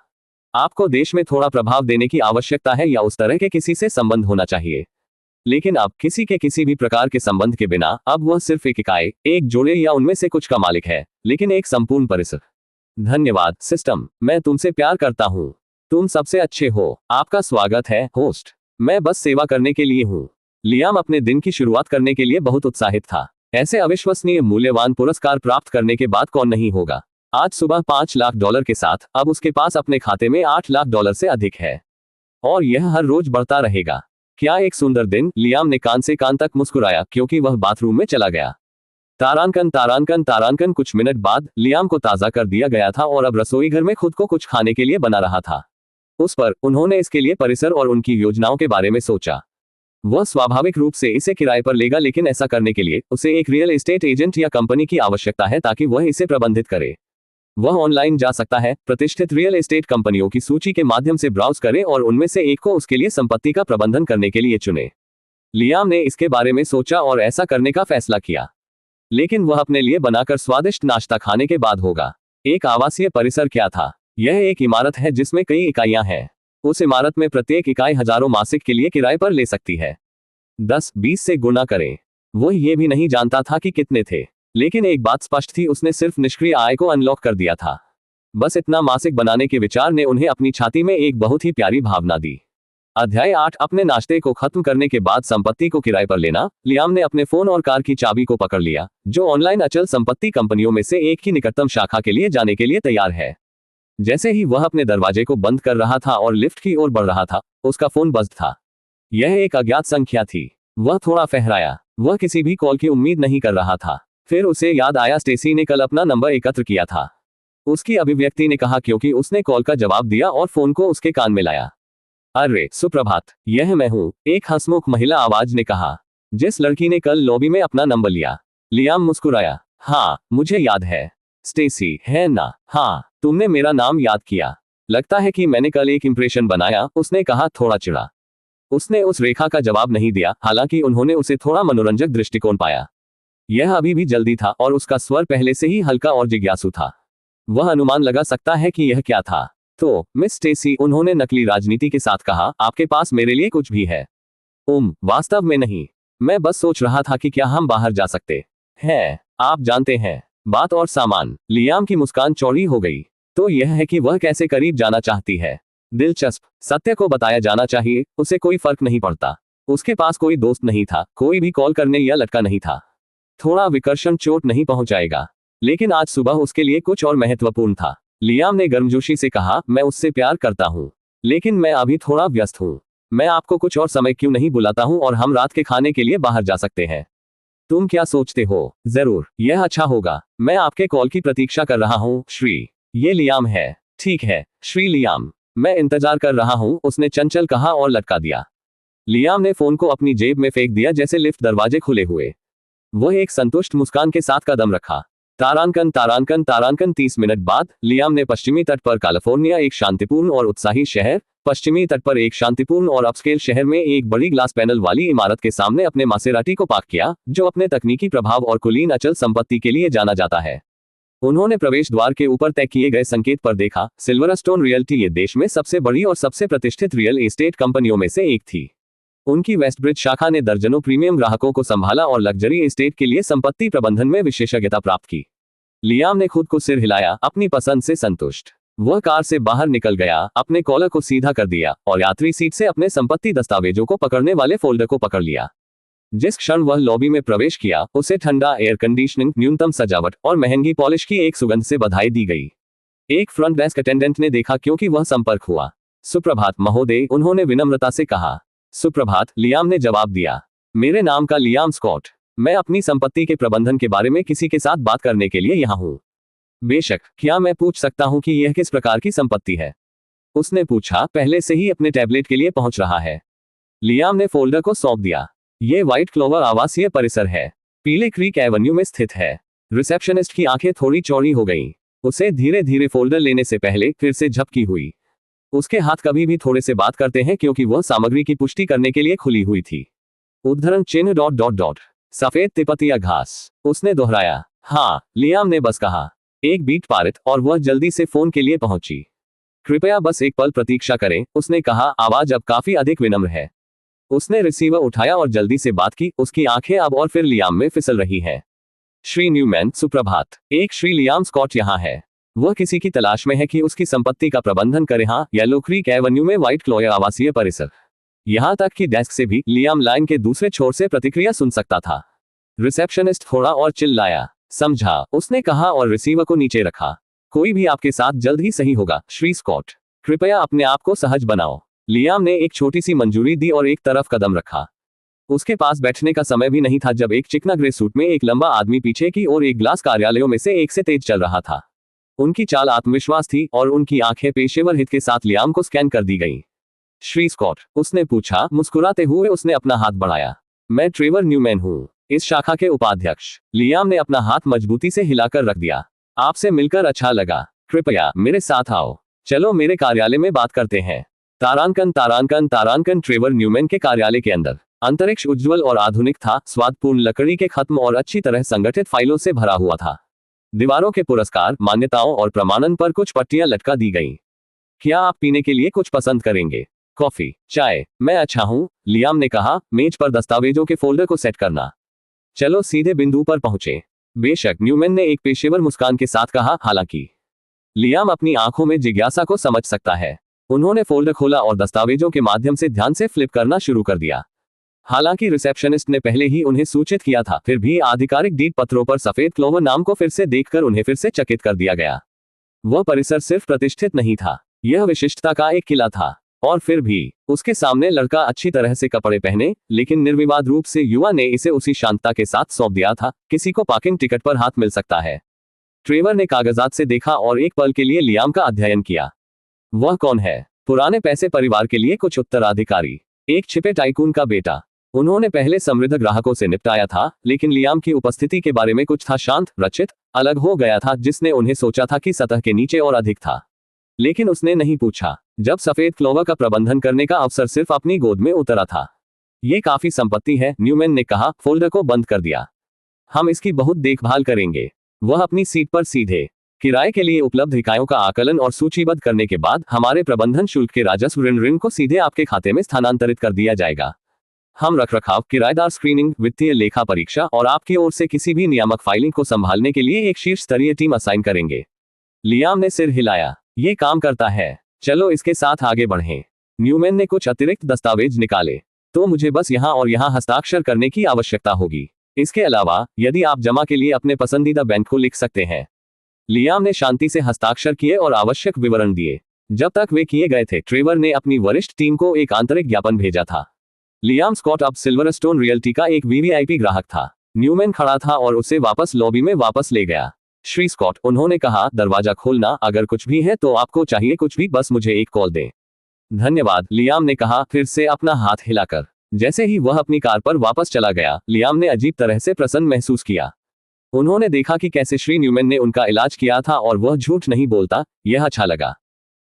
आपको देश में थोड़ा प्रभाव देने की आवश्यकता है या उस तरह के किसी से संबंध होना चाहिए। लेकिन अब किसी के किसी भी प्रकार के संबंध के बिना अब वह सिर्फ एक इकाई, एक जोड़े या उनमें से कुछ का मालिक है, लेकिन एक संपूर्ण परिसर। धन्यवाद सिस्टम, मैं तुमसे प्यार करता हूँ। तुम सबसे अच्छे हो। आपका स्वागत है होस्ट, मैं बस सेवा करने के लिए हूँ। लियाम अपने दिन की शुरुआत करने के लिए बहुत उत्साहित था। ऐसे अविश्वसनीय मूल्यवान पुरस्कार प्राप्त करने के बाद कौन नहीं होगा। आज सुबह $5 लाख के साथ अब उसके पास अपने खाते में $8 लाख से अधिक है, और यह हर रोज बढ़ता रहेगा। क्या एक सुंदर दिन। लियाम ने कान से कान तक मुस्कुराया क्योंकि वह बाथरूम में चला गया। तारांकन तारांकन तारांकन। कुछ मिनट बाद लियाम को ताज़ा कर दिया गया था और अब रसोई घर में खुद को कुछ खाने के लिए बना रहा था। उस पर उन्होंने इसके लिए परिसर और उनकी योजनाओं के बारे में सोचा। वह स्वाभाविक रूप से इसे किराए पर लेगा, लेकिन ऐसा करने के लिए उसे एक रियल एस्टेट एजेंट या कंपनी की आवश्यकता है ताकि वह इसे प्रबंधित करे। वह ऑनलाइन जा सकता है, प्रतिष्ठित रियल एस्टेट कंपनियों की सूची के माध्यम से ब्राउज करे और उनमें से एक को उसके लिए संपत्ति का प्रबंधन करने के लिए चुने। लियाम ने इसके बारे में सोचा और ऐसा करने का फैसला किया, लेकिन वह अपने लिए बनाकर स्वादिष्ट नाश्ता खाने के बाद होगा। एक आवासीय परिसर क्या था? यह एक इमारत है जिसमें कई इकाइयां हैं। उस इमारत में प्रत्येक इकाई हजारों मासिक के लिए किराए पर ले सकती है। 10-20 से गुणा करें। वह यह भी नहीं जानता था कि कितने थे, लेकिन एक बात स्पष्ट थी, उसने सिर्फ निष्क्रिय आय को अनलॉक कर दिया था। बस इतना मासिक बनाने के विचार ने उन्हें अपनी छाती में एक बहुत ही प्यारी भावना दी। अध्याय 8। अपने नाश्ते को खत्म करने के बाद संपत्ति को किराए पर लेना। लियाम ने अपने फोन और कार की चाबी को पकड़ लिया, जो ऑनलाइन अचल संपत्ति कंपनियों में से एक की निकटतम शाखा के लिए जाने के लिए तैयार है। जैसे ही वह अपने दरवाजे को बंद कर रहा था और लिफ्ट की ओर बढ़ रहा था, उसका फोन बज्ड था। यह एक अज्ञात संख्या थी। वह थोड़ा फहराया। वह किसी भी कॉल की उम्मीद नहीं कर रहा था। फिर उसे याद आया स्टेसी ने कल अपना नंबर एकत्र किया था। उसकी अभिव्यक्ति ने कहा क्योंकि उसने कॉल का जवाब दिया और फोन को उसके कान में लाया। अरे सुप्रभात, यह मैं हूँ, एक हंसमुख महिला आवाज ने कहा, जिस लड़की ने कल लॉबी में अपना नंबर लिया। लियाम मुस्कुराया। हाँ, मुझे याद है। स्टेसी, है ना? हाँ, तुमने मेरा नाम याद किया। लगता है कि मैंने कल एक इंप्रेशन बनाया, उसने कहा थोड़ा चिढ़ा। उसने उस रेखा का जवाब नहीं दिया, हालांकि उन्होंने उसे थोड़ा मनोरंजक दृष्टिकोण पाया। यह अभी भी जल्दी था और उसका स्वर पहले से ही हल्का और जिज्ञासु था। वह अनुमान लगा सकता है कि यह क्या था। तो मिस स्टेसी, उन्होंने नकली राजनीति के साथ कहा, आपके पास मेरे लिए कुछ भी है? वास्तव में नहीं। मैं बस सोच रहा था कि क्या हम बाहर जा सकते हैं। आप जानते हैं, बात और सामान। लियाम की मुस्कान चौड़ी हो गई। तो यह है कि वह कैसे करीब जाना चाहती है। दिलचस्प। सत्य को बताया जाना चाहिए, उसे कोई फर्क नहीं पड़ता। उसके पास कोई दोस्त नहीं था, कोई भी कॉल करने या लटका नहीं था। थोड़ा विकर्षण चोट नहीं पहुंचाएगा। लेकिन आज सुबह उसके लिए कुछ और महत्वपूर्ण था। लियाम ने गर्मजोशी से कहा, मैं उससे प्यार करता हूं, लेकिन मैं अभी थोड़ा व्यस्त हूं। मैं आपको कुछ और समय क्यों नहीं बुलाता हूं और हम रात के खाने के लिए बाहर जा सकते हैं। तुम क्या सोचते हो? जरूर, यह अच्छा होगा। मैं आपके कॉल की प्रतीक्षा कर रहा हूं, श्री। ये लियाम है। ठीक है, श्री लियाम, मैं इंतजार कर रहा हूं, उसने चंचल कहा और लटका दिया। लियाम ने फोन को अपनी जेब में फेंक दिया जैसे लिफ्ट दरवाजे खुले हुए। वह एक संतुष्ट मुस्कान के साथ कदम रखा। तारांकन तारांकन तारांकन। 30 मिनट बाद लियाम ने पश्चिमी तट पर कैलिफोर्निया, एक शांतिपूर्ण और उत्साही शहर, पश्चिमी तट पर एक शांतिपूर्ण और अपस्केल शहर में एक बड़ी ग्लास पैनल वाली इमारत के सामने अपने मासेराटी को पार्क किया, जो अपने तकनीकी प्रभाव और कुलीन अचल संपत्ति के लिए जाना जाता है। उन्होंने प्रवेश द्वार के ऊपर तय किए गए संकेत पर देखा। सिल्वरस्टोन रियल्टी ये देश में सबसे बड़ी और सबसे प्रतिष्ठित रियल एस्टेट कंपनियों में से एक थी। उनकी वेस्टब्रिज शाखा ने दर्जनों प्रीमियम ग्राहकों को संभाला और लग्जरी एस्टेट के लिए संपत्ति प्रबंधन में विशेषज्ञता प्राप्त की। लियाम ने खुद को सिर हिलाया, अपनी पसंद से संतुष्ट। वह कार से बाहर निकल गया, अपने कॉलर को सीधा कर दिया और यात्री सीट से अपने संपत्ति दस्तावेजों को पकड़ने वाले फोल्डर को पकड़ लिया। जिस क्षण वह लॉबी में प्रवेश किया, उसे ठंडा एयर कंडीशनिंग, न्यूनतम सजावट और महंगी पॉलिश की एक सुगंध से बधाई दी गई। एक फ्रंट डेस्क अटेंडेंट ने देखा क्योंकि वह संपर्क हुआ। सुप्रभात महोदय, उन्होंने विनम्रता से कहा। सुप्रभात, लियाम ने जवाब दिया। मेरे नाम का लियाम स्कॉट। मैं अपनी संपत्ति के प्रबंधन के बारे में किसी के साथ बात करने के लिए यहाँ हूँ। बेशक, क्या मैं पूछ सकता हूँ कि यह किस प्रकार की संपत्ति है? उसने पूछा, पहले से ही अपने टैबलेट के लिए पहुंच रहा है। लियाम ने फोल्डर को सौंप दिया। यह व्हाइट क्लोवर आवासीय परिसर है, पीले क्रीक एवेन्यू में स्थित है। रिसेप्शनिस्ट की आंखें थोड़ी चौड़ी हो गईं। उसे धीरे धीरे फोल्डर लेने से पहले फिर से झपकी हुई। उसके हाथ कभी भी थोड़े से बात करते हैं क्योंकि वह सामग्री की पुष्टि करने के लिए खुली हुई थी। उद्धरण चिन्ह डॉट डॉट डॉट सफेद तिपतिया घास, उसने दोहराया। हाँ, लियाम ने बस कहा। एक बीट पारित और वह जल्दी से फोन के लिए पहुंची। कृपया बस एक पल प्रतीक्षा करें, उसने कहा, आवाज अब काफी अधिक विनम्र है। उसने रिसीवर उठाया और जल्दी से बात की। उसकी आंखें अब और फिर लियाम में फिसल रही हैं। श्री न्यूमैन, सुप्रभात। एक श्री लियाम स्कॉट यहाँ है। वह किसी की तलाश में है कि उसकी संपत्ति का प्रबंधन करे। हाँ, येलो क्रीक एवेन्यू में व्हाइट क्लोवर आवासीय परिसर। यहाँ तक कि डेस्क से भी लियाम लाइन के दूसरे छोर से प्रतिक्रिया सुन सकता था। रिसेप्शनिस्ट थोड़ा और चिल्लाया। समझा, उसने कहा और रिसीवर को नीचे रखा। कोई भी आपके साथ जल्द ही सही होगा, श्री स्कॉट। कृपया अपने आप को सहज बनाओ। लियाम ने एक छोटी सी मंजूरी दी और एक तरफ कदम रखा। उसके पास बैठने का समय भी नहीं था जब एक चिकना ग्रे सूट में एक लंबा आदमी पीछे की ओर एक ग्लास कार्यालयों में से एक से तेज चल रहा था। उनकी चाल आत्मविश्वास थी और उनकी आंखें पेशेवर हित के साथ लियाम को स्कैन कर दी गईं। श्री स्कॉट, उसने पूछा। मुस्कुराते हुए उसने अपना हाथ बढ़ाया। मैं ट्रेवर न्यूमैन हूँ, इस शाखा के उपाध्यक्ष। लियाम ने अपना हाथ मजबूती से हिलाकर रख दिया। आपसे मिलकर अच्छा लगा। कृपया मेरे साथ आओ। चलो मेरे कार्यालय में बात करते हैं। तारांकन तारांकन तारांकन ट्रेवर न्यूमैन के कार्यालय के अंदर अंतरिक्ष उज्ज्वल और आधुनिक था। स्वादपूर्ण लकड़ी के खत्म और अच्छी तरह संगठित फाइलों से भरा हुआ था। दीवारों के पुरस्कार, मान्यताओं और प्रमाणन पर कुछ पट्टियां लटका दी गईं। क्या आप पीने के लिए कुछ पसंद करेंगे? कॉफी, चाय? मैं अच्छा हूं, लियाम ने कहा। मेज पर दस्तावेजों के फोल्डर को सेट करना। चलो सीधे बिंदु पर पहुंचे। बेशक, न्यूमैन ने एक पेशेवर मुस्कान के साथ कहा। हालांकि लियाम अपनी आंखों में जिज्ञासा को समझ सकता है। उन्होंने फोल्डर खोला और दस्तावेजों के माध्यम से ध्यान से फ्लिप करना शुरू कर दिया। हालांकि रिसेप्शनिस्ट ने पहले ही उन्हें सूचित किया था, फिर भी आधिकारिक डीड पत्रों पर सफेद क्लोवर नाम को फिर से देखकर उन्हें फिर से चकित कर दिया गया। वह परिसर सिर्फ प्रतिष्ठित नहीं था, यह विशिष्टता का एक किला था। और फिर भी उसके सामने लड़का अच्छी तरह से कपड़े पहने लेकिन निर्विवाद रूप से युवा ने इसे उसी शांतता के साथ सौंप दिया था। किसी को पार्किंग टिकट पर हाथ मिल सकता है। ट्रेवर ने कागजात से देखा और एक पल के लिए लियाम का अध्ययन किया। वह कौन है? पुराने पैसे परिवार के लिए कुछ उत्तराधिकारी, एक छिपे टाइकून का बेटा। उन्होंने पहले समृद्ध ग्राहकों से निपटाया था, लेकिन लियाम की उपस्थिति के बारे में कुछ था शांत, रचित, अलग हो गया था, जिसने उन्हें सोचा था कि सतह के नीचे और अधिक था। लेकिन उसने नहीं पूछा जब सफेद क्लोवर का प्रबंधन करने का अवसर सिर्फ अपनी गोद में उतरा था। ये काफी संपत्ति है, न्यूमैन ने कहा। फोल्डर को बंद कर दिया। हम इसकी बहुत देखभाल करेंगे। वह अपनी सीट पर सीधे किराए के लिए उपलब्ध इकाइयों का आकलन और सूचीबद्ध करने के बाद हमारे प्रबंधन शुल्क के राजस्व ऋण को सीधे आपके खाते में स्थानांतरित कर दिया जाएगा। हम रखरखाव, किराएदार स्क्रीनिंग, वित्तीय लेखा परीक्षा और आपकी ओर से किसी भी नियामक फाइलिंग को संभालने के लिए एक शीर्ष स्तरीय टीम असाइन करेंगे। लियाम ने सिर हिलाया। ये काम करता है। चलो इसके साथ आगे बढ़ें। न्यूमैन ने कुछ अतिरिक्त दस्तावेज निकाले। तो मुझे बस यहाँ और यहाँ हस्ताक्षर करने की आवश्यकता होगी। इसके अलावा यदि आप जमा के लिए अपने पसंदीदा बैंक को लिख सकते हैं। लियाम ने शांति से हस्ताक्षर किए और आवश्यक विवरण दिए। जब तक वे किए गए थे, ट्रेवर ने अपनी वरिष्ठ टीम को एक आंतरिक ज्ञापन भेजा था। लियाम स्कॉट अब सिल्वरस्टोन रियल्टी का एक वीवीआईपी ग्राहक था। न्यूमैन खड़ा था और उसे वापस लॉबी में वापस ले गया। श्री स्कॉट, उन्होंने कहा, दरवाजा खोलना, अगर कुछ भी है तो आपको चाहिए कुछ भी, बस मुझे एक कॉल दें। धन्यवाद, लियाम ने कहा, फिर से अपना हाथ हिलाकर। जैसे ही वह अपनी कार पर वापस चला गया, लियाम ने अजीब तरह से प्रसन्न महसूस किया। उन्होंने देखा कि कैसे श्री न्यूमैन ने उनका इलाज किया था और वह झूठ नहीं बोलता। यह अच्छा लगा।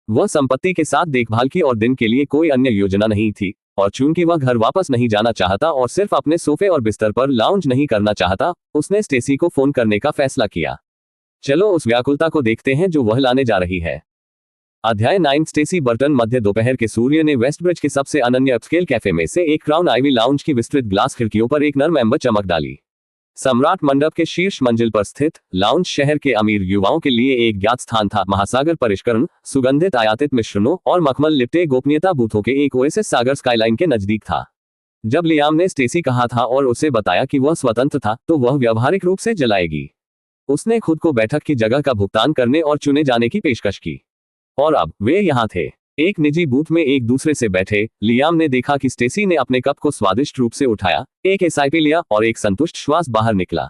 वह संपत्ति के साथ देखभाल की और दिन के लिए कोई अन्य योजना नहीं थी। और चूंकि वह घर वापस नहीं जाना चाहता और सिर्फ अपने सोफे और बिस्तर पर लाउंज नहीं करना चाहता, उसने स्टेसी को फोन करने का फैसला किया। चलो उस व्याकुलता को देखते हैं जो वह लाने जा रही है। अध्याय 9। Stacy Burton. मध्य दोपहर के सूर्य ने वेस्टब्रिज के सबसे अनन्य अपस्केल कैफे में से एक क्राउन आइवी लाउंज की विस्तृत ग्लास खिड़कियों पर एक नर्म एम्बर चमक डाली। सम्राट मंडप के शीर्ष मंजिल पर स्थित लाउंज शहर के अमीर युवाओं के लिए एक ज्ञात स्थान था। महासागर परिष्करण, सुगंधित आयातित मिश्रणों और मखमल लिपटे गोपनीयता बूथों के एक ओएसिस सागर स्काईलाइन के नजदीक था। जब लियाम ने स्टेसी कहा था और उसे बताया कि वह स्वतंत्र था, तो वह व्यावहारिक रूप से जलाएगी। उसने खुद को बैठक की जगह का भुगतान करने और चुने जाने की पेशकश की। और अब वे यहाँ थे, एक निजी बूथ में एक दूसरे से बैठे। लियाम ने देखा कि स्टेसी ने अपने कप को स्वादिष्ट रूप से उठाया, एक एसआईपी लिया और एक संतुष्ट श्वास बाहर निकला।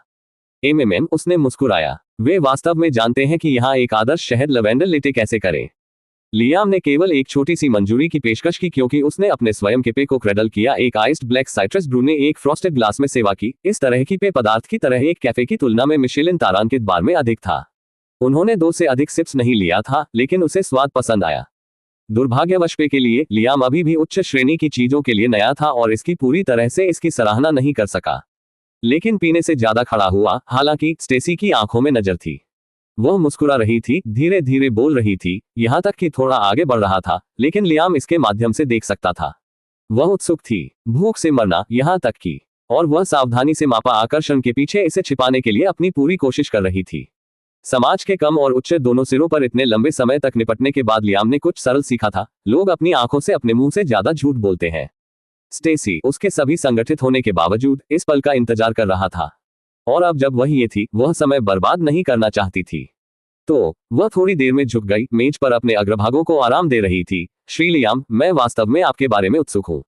उसने मुस्कुराया। वे वास्तव में जानते हैं कि यहाँ एक आदर्श शहद लवेंडर लेटे कैसे करें। लियाम ने केवल एक छोटी सी मंजूरी की पेशकश की क्योंकि उसने अपने स्वयं के पेय को क्रेडल किया। एक आइस्ड ब्लैक साइट्रस ब्रू ने एक फ्रॉस्टेड ग्लास में सेवा की। इस तरह की पेय पदार्थ की तरह एक कैफे की तुलना में मिशेलिन तारांकित बार में अधिक था। उन्होंने 2 से अधिक सिप्स नहीं लिया था, लेकिन उसे स्वाद पसंद आया। दुर्भाग्यवश पेय के लिए लियाम अभी भी उच्च श्रेणी की चीजों के लिए नया था और इसकी पूरी तरह से इसकी सराहना नहीं कर सका, लेकिन पीने से ज्यादा खड़ा हुआ। हालांकि स्टेसी की आंखों में नजर थी। वह मुस्कुरा रही थी, धीरे धीरे बोल रही थी, यहां तक कि थोड़ा आगे बढ़ रहा था, लेकिन लियाम इसके माध्यम से देख सकता था। वह उत्सुक थी, भूख से मरना, यहां तक कि, और वह सावधानी से मापा आकर्षण के पीछे इसे छिपाने के लिए अपनी पूरी कोशिश कर रही थी। समाज के कम और उच्च दोनों सिरों पर इतने लंबे समय तक निपटने के बाद लियाम ने कुछ सरल सीखा था। लोग अपनी आंखों से अपने मुंह से ज्यादा झूठ बोलते हैं। स्टेसी उसके सभी संगठित होने के बावजूद इस पल का इंतजार कर रहा था, और अब जब वह ये थी, वह समय बर्बाद नहीं करना चाहती थी। तो वह थोड़ी देर में झुक गई, मेज पर अपने अग्रभागों को आराम दे रही थी। श्री लियाम, मैं वास्तव में आपके बारे में उत्सुक हूँ,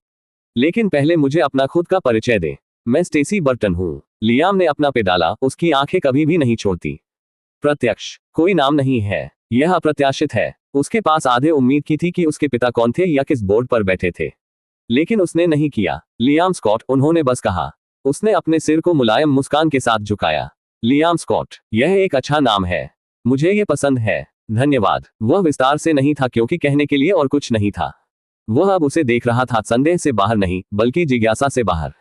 लेकिन पहले मुझे अपना खुद का परिचय दें। मैं स्टेसी बर्टन हूँ। लियाम ने अपना पे डाला, उसकी आंखें कभी भी नहीं छोड़ती। प्रत्यक्ष कोई नाम नहीं है, यह अप्रत्याशित है। उसके पास आधे उम्मीद की थी कि उसके पिता कौन थे या किस बोर्ड पर बैठे थे, लेकिन उसने नहीं किया। लियाम स्कॉट, उन्होंने बस कहा। उसने अपने सिर को मुलायम मुस्कान के साथ झुकाया। लियाम स्कॉट, यह एक अच्छा नाम है, मुझे ये पसंद है। धन्यवाद। वह विस्तार से नहीं था क्योंकि कहने के लिए और कुछ नहीं था। वह अब उसे देख रहा था, संदेह से बाहर नहीं, बल्कि जिज्ञासा से बाहर।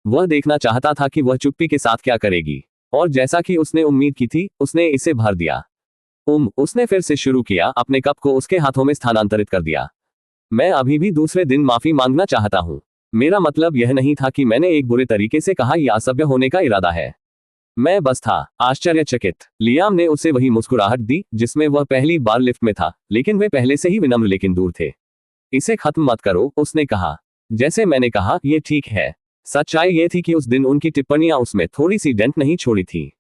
वह देखना चाहता था कि वह चुप्पी के साथ क्या करेगी, और जैसा कि उसने उम्मीद की थी, उसने इसे भर दिया। उसने फिर से शुरू किया, अपने कप को उसके हाथों में स्थानांतरित कर दिया। मैं अभी भी दूसरे दिन माफी मांगना चाहता हूँ। मेरा मतलब यह नहीं था कि मैंने एक बुरे तरीके से कहा या असभ्य होने का इरादा है। मैं बस था आश्चर्यचकित। लियाम ने उसे वही मुस्कुराहट दी जिसमें वह पहली बार लिफ्ट में था, लेकिन वे पहले से ही विनम्र लेकिन दूर थे। इसे खत्म मत करो, उसने कहा। जैसे मैंने कहा, यह ठीक है। सच्चाई यह थी कि उस दिन उनकी टिप्पणियां उसमें थोड़ी सी डेंट नहीं छोड़ी थी।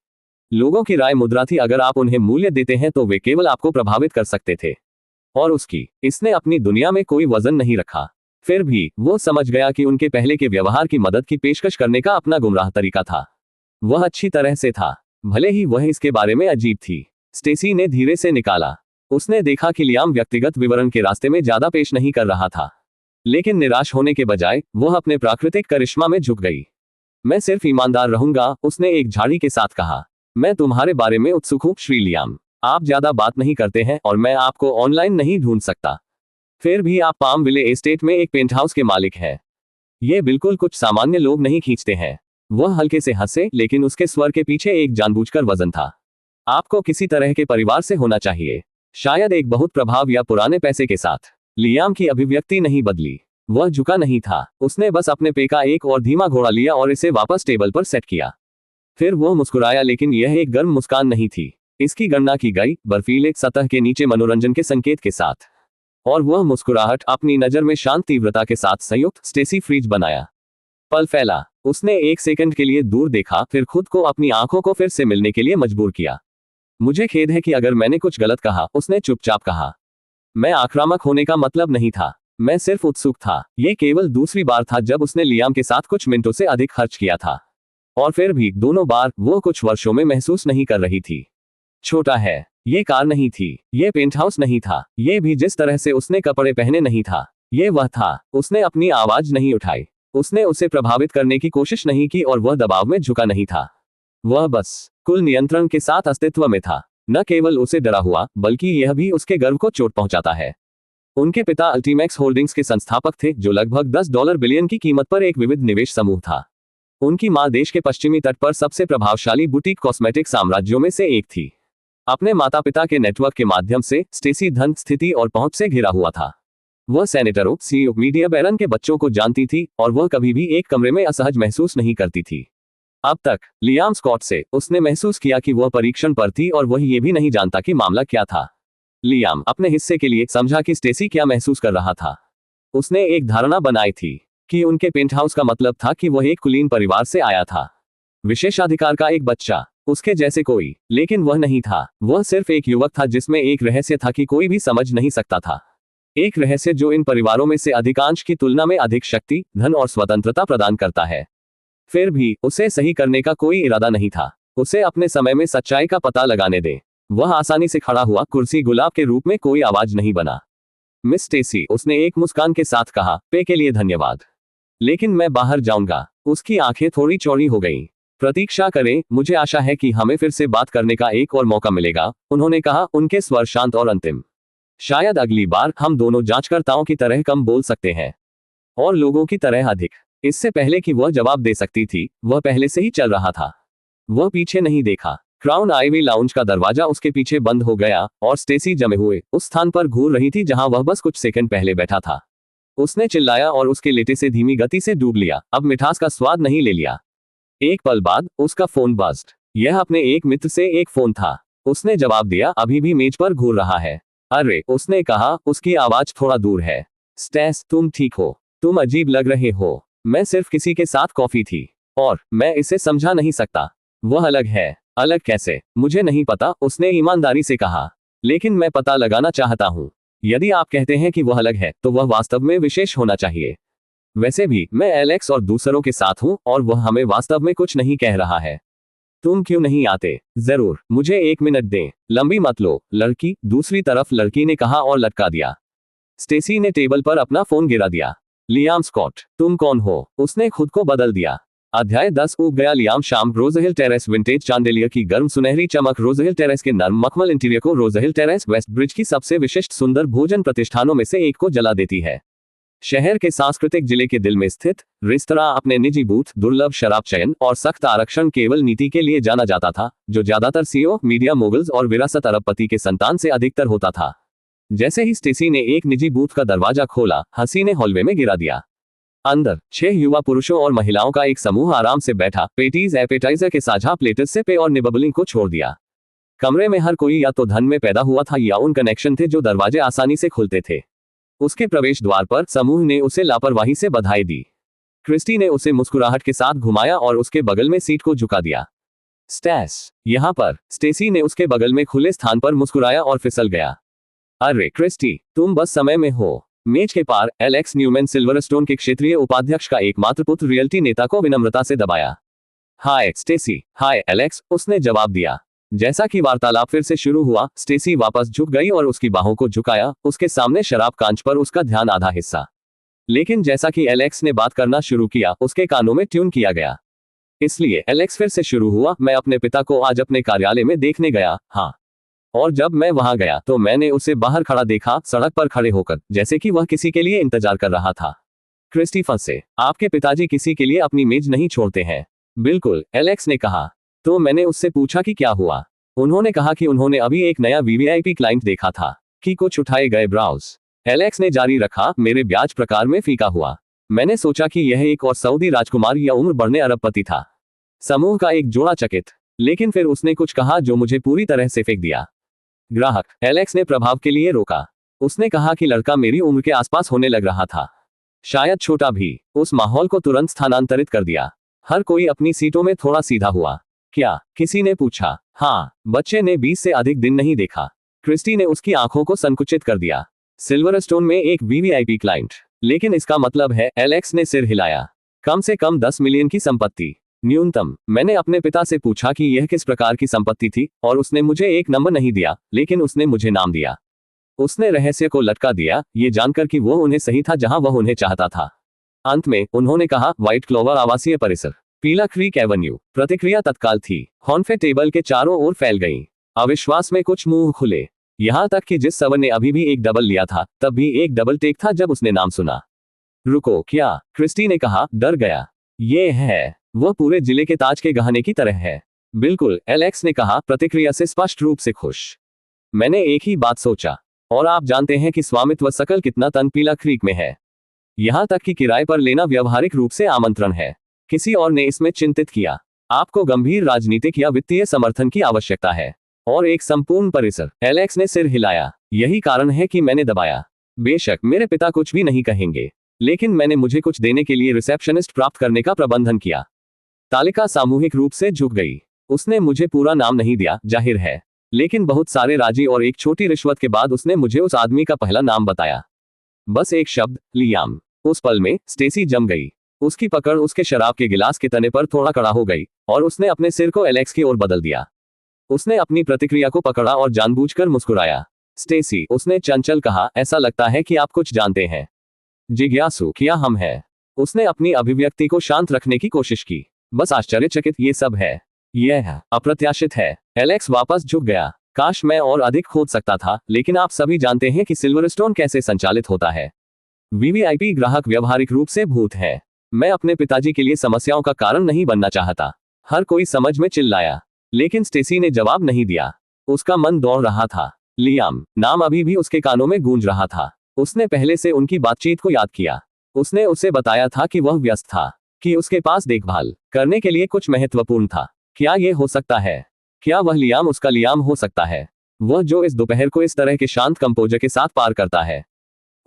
लोगों की राय मुद्रा थी, अगर आप उन्हें मूल्य देते हैं तो वे केवल आपको प्रभावित कर सकते थे। और इसने अपनी दुनिया में कोई वजन नहीं रखा। फिर भी वो समझ गया कि उनके पहले के व्यवहार की मदद की पेशकश करने का अपना गुमराह तरीका था। वह अच्छी तरह से था, भले ही वह इसके बारे में अजीब थी। स्टेसी ने धीरे से निकाला। उसने देखा कि लियाम व्यक्तिगत विवरण के रास्ते में ज्यादा पेश नहीं कर रहा था, लेकिन निराश होने के बजाय वह अपने प्राकृतिक करिश्मा में झुक गई। मैं सिर्फ ईमानदार रहूंगा, उसने एक झाड़ी के साथ कहा। मैं तुम्हारे बारे में उत्सुक हूं, श्री लियाम। आप ज्यादा बात नहीं करते हैं और मैं आपको ऑनलाइन नहीं ढूंढ सकता। फिर भी आप पाम विले एस्टेट में एक पेंटहाउस के मालिक हैं। ये बिल्कुल कुछ सामान्य लोग नहीं खींचते हैं। वह हल्के से हंसे, लेकिन उसके स्वर के पीछे एक जानबूझकर वजन था। आपको किसी तरह के परिवार से होना चाहिए, शायद एक बहुत प्रभाव या पुराने पैसे के साथ। लियाम की अभिव्यक्ति नहीं बदली। वह झुका नहीं था। उसने बस अपने पे का एक और धीमा घोड़ा लिया और इसे वापस टेबल पर सेट किया। फिर वह मुस्कुराया, लेकिन यह एक गर्म मुस्कान नहीं थी। इसकी गणना की गई बर्फीले सतह के नीचे मनोरंजन के संकेत के साथ, और वह मुस्कुराहट अपनी नजर में शांत तीव्रता के साथ संयुक्त स्टेसी फ्रीज बनाया। पल फैला। उसने एक सेकंड के लिए दूर देखा, फिर खुद को अपनी आंखों को फिर से मिलने के लिए मजबूर किया। मुझे खेद है कि अगर मैंने कुछ गलत कहा, उसने चुपचाप कहा। मैं आक्रामक होने का मतलब नहीं था, मैं सिर्फ उत्सुक था। यह केवल दूसरी बार था जब उसने लियाम के साथ कुछ मिनटों से अधिक खर्च किया था, और फिर भी दोनों बार वो कुछ वर्षों में महसूस नहीं कर रही थी। छोटा है, ये कार नहीं थी, ये पेंटहाउस नहीं था, ये भी जिस तरह से उसने कपड़े पहने नहीं था। ये वह था। उसने अपनी आवाज नहीं उठाई, उसने उसे प्रभावित करने की कोशिश नहीं की, और वह दबाव में झुका नहीं था। वह बस कुल नियंत्रण के साथ अस्तित्व में था। न केवल उसे डरा हुआ, बल्कि यह भी उसके गर्व को चोट पहुंचाता है। उनके पिता अल्टीमैक्स होल्डिंग्स के संस्थापक थे, जो लगभग $10 बिलियन की कीमत पर एक विविध निवेश समूह था। उनकी मां देश के पश्चिमी तट पर सबसे प्रभावशाली बुटीक कॉस्मेटिक साम्राज्यों में से एक थी। अपने माता पिता के नेटवर्क के माध्यम से स्टेसी धन, स्थिति और पहुंच से घिरा हुआ था। वह सेनेटरों, सीईओ, मीडिया बैरन के बच्चों को जानती थी, और वह कभी भी एक कमरे में असहज महसूस नहीं करती थी। अब तक लियाम स्कॉट से उसने महसूस किया कि वह परीक्षण पर थी, और वह ये भी नहीं जानता कि मामला क्या था। लियाम अपने हिस्से के लिए समझा कि स्टेसी क्या महसूस कर रहा था। उसने एक धारणा बनाई थी। कि उनके पेंटहाउस का मतलब था कि वह एक कुलीन परिवार से आया था, विशेषाधिकार का एक बच्चा, उसके जैसे कोई। लेकिन वह नहीं था, वह सिर्फ एक युवक था जिसमें एक रहस्य था कि कोई भी समझ नहीं सकता था। एक रहस्य जो इन परिवारों में से अधिकांश की तुलना में अधिक शक्ति, धन और स्वतंत्रता प्रदान करता है। फिर भी उसे सही करने का कोई इरादा नहीं था। उसे अपने समय में सच्चाई का पता लगाने दे। वह आसानी से खड़ा हुआ, कुर्सी गुलाब के रूप में, कोई आवाज नहीं बना। मिस स्टेसी, उसने एक मुस्कान के साथ कहा, पे के लिए धन्यवाद, लेकिन मैं बाहर जाऊंगा। उसकी आंखें थोड़ी चौड़ी हो गईं। प्रतीक्षा करें, मुझे आशा है कि हमें फिर से बात करने का एक और मौका मिलेगा, उन्होंने कहा, उनके स्वर शांत और अंतिम। शायद अगली बार हम दोनों जांचकर्ताओं की तरह कम बोल सकते हैं और लोगों की तरह अधिक। इससे पहले कि वह जवाब दे सकती थी, वह पहले से ही चल रहा था। वह पीछे नहीं देखा। क्राउन आइवी लाउंज का दरवाजा उसके पीछे बंद हो गया और स्टेसी जमे हुए उस स्थान पर घूर रही थी जहां वह बस कुछ सेकंड पहले बैठा था। उसने चिल्लाया और उसके लेटे से धीमी गति से डूब लिया, अब मिठास का स्वाद नहीं ले लिया। एक पल बाद उसका फोन बज्ड। यह अपने एक मित्र से एक फोन था। उसने जवाब दिया, अभी भी मेज पर घूर रहा है। अरे, उसने कहा, उसकी आवाज थोड़ा दूर है। स्टेस, तुम ठीक हो? तुम अजीब लग रहे हो। मैं सिर्फ किसी के साथ कॉफी थी और मैं इसे समझा नहीं सकता। वह अलग है। अलग कैसे? मुझे नहीं पता, उसने ईमानदारी से कहा, लेकिन मैं पता लगाना चाहता हूं। यदि आप कहते हैं कि वह अलग है तो वह वास्तव में विशेष होना चाहिए। वैसे भी मैं एलेक्स और दूसरों के साथ हूं और वह हमें वास्तव में कुछ नहीं कह रहा है। तुम क्यों नहीं आते? जरूर, मुझे 1 मिनट दें। लंबी मत लो, लड़की, दूसरी तरफ लड़की ने कहा और लटका दिया। स्टेसी ने टेबल पर अपना फोन गिरा दिया। लियाम स्कॉट, तुम कौन हो? उसने खुद को बदल दिया। अध्याय 10 उग गया। लियाम शाम, रोजहिल टेरेस, विंटेज चांदेलियर की गर्म सुनहरी चमक, रोजहिल टेरेस के नर्म मखमल इंटीरियर को रोजहिल टेरेस वेस्ट ब्रिज की सबसे विशिष्ट सुंदर भोजन प्रतिष्ठानों में से एक को जला देती है। शहर के सांस्कृतिक जिले के दिल में स्थित रेस्तरां अपने निजी बूथ, दुर्लभ शराब चयन और सख्त आरक्षण केवल नीति के लिए जाना जाता था, जो ज्यादातर सीईओ, मीडिया मोगल्स और विरासत अरबपति के संतान से अधिकतर होता था। जैसे ही स्टेसी ने एक निजी बूथ का दरवाजा खोला, हंसी ने हॉलवे में गिरा दिया। अंदर 6 युवा पुरुषों और महिलाओं का एक समूह आराम से बैठा, पेटीज एपेटाइजर के साझा प्लेटर्स से पे और निबबलिंग को छोड़ दिया। कमरे में हर कोई या तो धन में पैदा हुआ था या उन कनेक्शन थे जो दरवाजे आसानी से खुलते थे। उसके प्रवेश द्वार पर समूह ने उसे लापरवाही से बधाई दी। क्रिस्टी ने उसे मुस्कुराहट के साथ घुमाया और उसके बगल में सीट को झुका दिया। स्टेस, यहां पर। स्टेसी ने उसके बगल में खुले स्थान पर मुस्कुराया और फिसल गया। अरे क्रिस्टी, तुम बस समय में हो। मेज के पार एलेक्स न्यूमैन, सिल्वरस्टोन के क्षेत्रीय उपाध्यक्ष का एकमात्र पुत्र, रियल्टी नेता को विनम्रता से दबाया। हाय स्टेसी। हाय एलेक्स, उसने जवाब दिया। जैसा कि वार्तालाप फिर से शुरू हुआ, स्टेसी वापस झुक गई और उसकी बाहों को झुकाया, उसके सामने शराब कांच पर उसका ध्यान आधा हिस्सा। लेकिन जैसा कि एलेक्स ने बात करना शुरू किया, उसके कानों में ट्यून किया गया। इसलिए एलेक्स फिर से शुरू हुआ, मैं अपने पिता को आज अपने कार्यालय में देखने गया। हाँ, और जब मैं वहां गया तो मैंने उसे बाहर खड़ा देखा, सड़क पर खड़े होकर, जैसे कि वह किसी के लिए इंतजार कर रहा था। क्रिस्टी फंसे, आपके पिताजी किसी के लिए अपनी मेज नहीं छोड़ते हैं। बिल्कुल, एलेक्स ने कहा। तो मैंने उससे पूछा कि क्या हुआ। उन्होंने कहा कि उन्होंने अभी एक नया वीवीआईपी क्लाइंट देखा था। कि कुछ उठाए गए ब्राउज। एलेक्स ने जारी रखा, मेरे ब्याज प्रकार में फीका हुआ। मैंने सोचा कि यह एक और सऊदी राजकुमार या उम्र बढ़ने अरबपति था। समूह का एक जोड़ा चकित। लेकिन फिर उसने कुछ कहा जो मुझे पूरी तरह से फेंक दिया। ग्राहक, एलेक्स ने प्रभाव के लिए रोका। उसने कहा कि लड़का मेरी उम्र के आसपास होने लग रहा था, शायद छोटा भी। उस माहौल को तुरंत स्थानांतरित कर दिया। हर कोई अपनी सीटों में थोड़ा सीधा हुआ। क्या? किसी ने पूछा। हाँ, बच्चे ने 20 से अधिक दिन नहीं देखा। क्रिस्टी ने उसकी आंखों को संकुचित कर दिया। सिल्वरस्टोन में एक वीवीआईपी क्लाइंट, लेकिन इसका मतलब है, एलेक्स ने सिर हिलाया, कम से कम 10 मिलियन की संपत्ति, न्यूनतम। मैंने अपने पिता से पूछा कि यह किस प्रकार की संपत्ति थी और उसने मुझे एक नंबर नहीं दिया, लेकिन उसने मुझे नाम दिया। उसने रहस्य को लटका दिया, ये जानकर कि वो उन्हें सही था जहां वह उन्हें चाहता था। अंत में उन्होंने कहा, व्हाइट क्लोवर आवासीय परिसर, पीला क्रीक एवेन्यू। प्रतिक्रिया तत्काल थी। हॉर्नफे टेबल के चारों ओर फैल गई। अविश्वास में कुछ मुंह खुले। यहां तक कि जिस सवर ने अभी भी एक डबल लिया था, तब भी एक डबल टेक था जब उसने नाम सुना। रुको, क्या? क्रिस्टी ने कहा, डर गया। ये है, वह पूरे जिले के ताज के गहने की तरह है। बिल्कुल, एलेक्स ने कहा, प्रतिक्रिया से स्पष्ट रूप से खुश। मैंने एक ही बात सोचा। और आप जानते हैं कि स्वामित्व सकल कितना तन पीला क्रीक में है। यहां तक कि किराए पर लेना व्यावहारिक रूप से आमंत्रण है। किसी और ने इसमें चिंतित किया। आपको गंभीर राजनीतिक या वित्तीय समर्थन की आवश्यकता है। और एक संपूर्ण परिसर। एलेक्स ने सिर हिलाया। यही कारण है कि मैंने दबाया। बेशक मेरे पिता कुछ भी नहीं कहेंगे। लेकिन मैंने मुझे कुछ देने के लिए रिसेप्शनिस्ट प्राप्त करने का प्रबंधन किया। तालिका सामूहिक रूप से झुक गई। उसने मुझे पूरा नाम नहीं दिया, जाहिर है, लेकिन बहुत सारे राजी और एक छोटी रिश्वत के बाद उसने मुझे उस आदमी का पहला नाम बताया। बस एक शब्द, लियाम। उस पल में स्टेसी जम गई। उसकी पकड़ उसके शराब के गिलास के तने पर थोड़ा कड़ा हो गई और उसने अपने सिर को एलेक्स की ओर बदल दिया। उसने अपनी प्रतिक्रिया को पकड़ा और जानबूझकर मुस्कुराया। स्टेसी, उसने चंचल कहा, ऐसा लगता है कि आप कुछ जानते हैं। जिज्ञासु, क्या हम हैं? उसने अपनी अभिव्यक्ति को शांत रखने की कोशिश की। बस आश्चर्यचकित, ये सब है। यह अप्रत्याशित है। एलेक्स वापस झुक गया। काश मैं और अधिक खोद सकता था, लेकिन आप सभी जानते हैं कि सिल्वरस्टोन कैसे संचालित होता है। वीवीआईपी ग्राहक व्यवहारिक रूप से भूत है। मैं अपने पिताजी के लिए समस्याओं का कारण नहीं बनना चाहता। हर कोई समझ में चिल्लाया, लेकिन स्टेसी ने जवाब नहीं दिया। उसका मन दौड़ रहा था। लियाम नाम अभी भी उसके कानों में गूंज रहा था। उसने पहले से उनकी बातचीत को याद किया। उसने उसे बताया था कि वह व्यस्त था, कि उसके पास देखभाल करने के लिए कुछ महत्वपूर्ण था। क्या यह हो सकता है? क्या वह लियाम उसका लियाम हो सकता है? वह जो इस दोपहर को इस तरह के शांत कंपोजर के साथ पार करता है।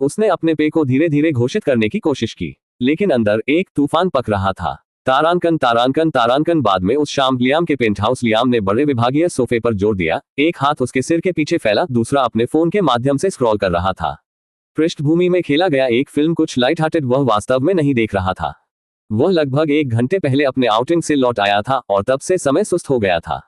उसने अपने पे को धीरे धीरे घोषित करने की कोशिश की, लेकिन अंदर एक तूफान पक रहा था। तारांकन तारांकन तारांकन। बाद में उस शाम लियाम के पेंटहाउस। लियाम ने बड़े विभागीय सोफे पर जोर दिया। एक हाथ उसके सिर के पीछे फैला, दूसरा अपने फोन के माध्यम से स्क्रॉल कर रहा था। पृष्ठभूमि में खेला गया एक फिल्म कुछ लाइट हार्टेड वह वास्तव में नहीं देख रहा था। वह लगभग 1 घंटे पहले अपने आउटिंग से लौट आया था और तब से समय सुस्त हो गया था।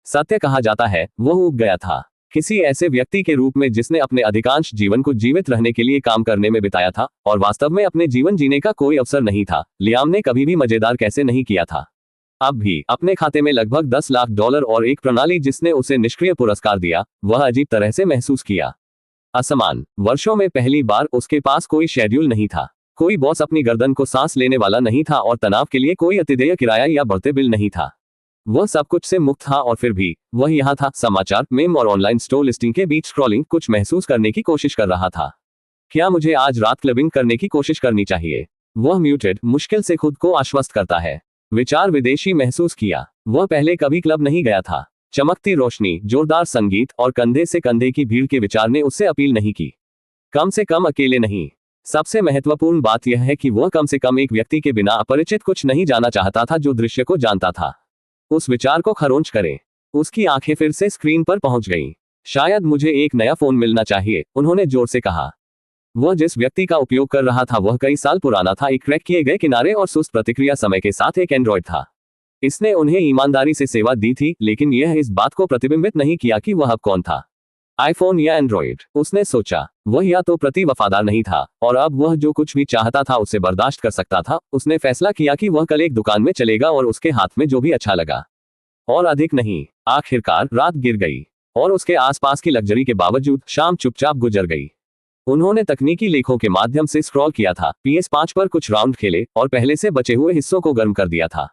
सत्य कहा जाता है, वह ऊब गया था। किसी ऐसे व्यक्ति के रूप में जिसने अपने अधिकांश जीवन को जीवित रहने के लिए काम करने में बिताया था और वास्तव में अपने जीवन जीने का कोई अवसर नहीं था। लियाम ने कभी भी मजेदार कैसे नहीं किया था। अब भी अपने खाते में लगभग $10 लाख और एक प्रणाली जिसने उसे निष्क्रिय पुरस्कार दिया, वह अजीब तरह से महसूस किया। असमान वर्षों में पहली बार उसके पास कोई शेड्यूल नहीं था। कोई बॉस अपनी गर्दन को सांस लेने वाला नहीं था और तनाव के लिए कोई अतिदेय किराया या बढ़ते बिल नहीं था। वह सब कुछ से मुक्त था और फिर भी वह यहाँ था, समाचार, मेम और ऑनलाइन स्टोर लिस्टिंग के बीच स्क्रॉलिंग, कुछ महसूस करने की कोशिश कर रहा था। क्या मुझे आज रात क्लबिंग करने की कोशिश करनी चाहिए? वह म्यूटेड, मुश्किल से खुद को आश्वस्त करता है। विचार विदेशी महसूस किया। वह पहले कभी क्लब नहीं गया था। चमकती रोशनी, जोरदार संगीत और कंधे से कंधे की भीड़ के विचार ने उससे अपील नहीं की। कम से कम अकेले नहीं। सबसे महत्वपूर्ण बात यह है कि वह कम से कम एक व्यक्ति के बिना अपरिचित कुछ नहीं जाना चाहता था जो दृश्य को जानता था। उस विचार को खरोंच करे। उसकी आंखें फिर से स्क्रीन पर पहुंच गईं। शायद मुझे एक नया फोन मिलना चाहिए, उन्होंने जोर से कहा। वह जिस व्यक्ति का उपयोग कर रहा था वह कई साल पुराना था, एक क्रैक किए गए किनारे और सुस्त प्रतिक्रिया समय के साथ एक एंड्रॉयड था। इसने उन्हें ईमानदारी से सेवा दी थी, लेकिन यह इस बात को प्रतिबिंबित नहीं किया कि वह अब कौन था, आईफोन या एंड्रॉयड। उसने सोचा, वह या तो प्रति वफादार नहीं था और अब वह जो कुछ भी चाहता था उसे बर्दाश्त कर सकता था। उसने फैसला किया कि वह कल एक दुकान में चलेगा और उसके हाथ में जो भी अच्छा लगा, और अधिक नहीं। आखिरकार रात गिर गई और उसके आसपास की लग्जरी के बावजूद शाम चुपचाप गुजर गई। उन्होंने तकनीकी लेखों के माध्यम से स्क्रॉल किया था, PS5 पर कुछ राउंड खेले और पहले से बचे हुए हिस्सों को गर्म कर दिया था।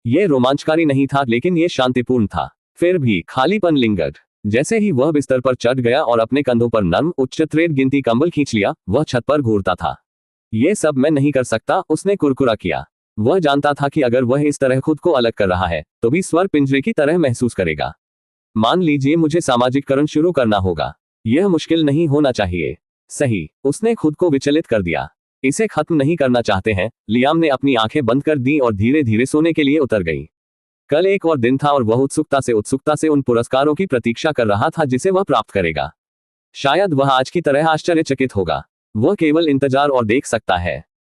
यह रोमांचकारी नहीं था, लेकिन यह शांतिपूर्ण था। फिर भी खालीपन लिंगर्ड। जैसे ही वह बिस्तर पर चढ़ गया और अपने कंधों पर नर्म उच्च त्रेड गिनती कंबल खींच लिया, वह छत पर घूरता था। यह सब मैं नहीं कर सकता, उसने कुरकुरा किया। वह जानता था कि अगर वह इस तरह खुद को अलग कर रहा है तो भी स्वर पिंजरे की तरह महसूस करेगा। मान लीजिए मुझे सामाजिकरण शुरू करना होगा। यह मुश्किल नहीं होना चाहिए। सही, उसने खुद को विचलित कर दिया। इसे खत्म नहीं करना चाहते हैं। लियाम ने अपनी आंखें बंद कर दी और धीरे धीरे सोने के लिए उतर गई। कल एक और दिन था और वह उत्सुकता से उन पुरस्कारों की प्रतीक्षा कर रहा था जिसे वह प्राप्त करेगा। शायद वह आज की तरह आश्चर्यचकित होगा। वह केवल इंतजार और देख सकता है।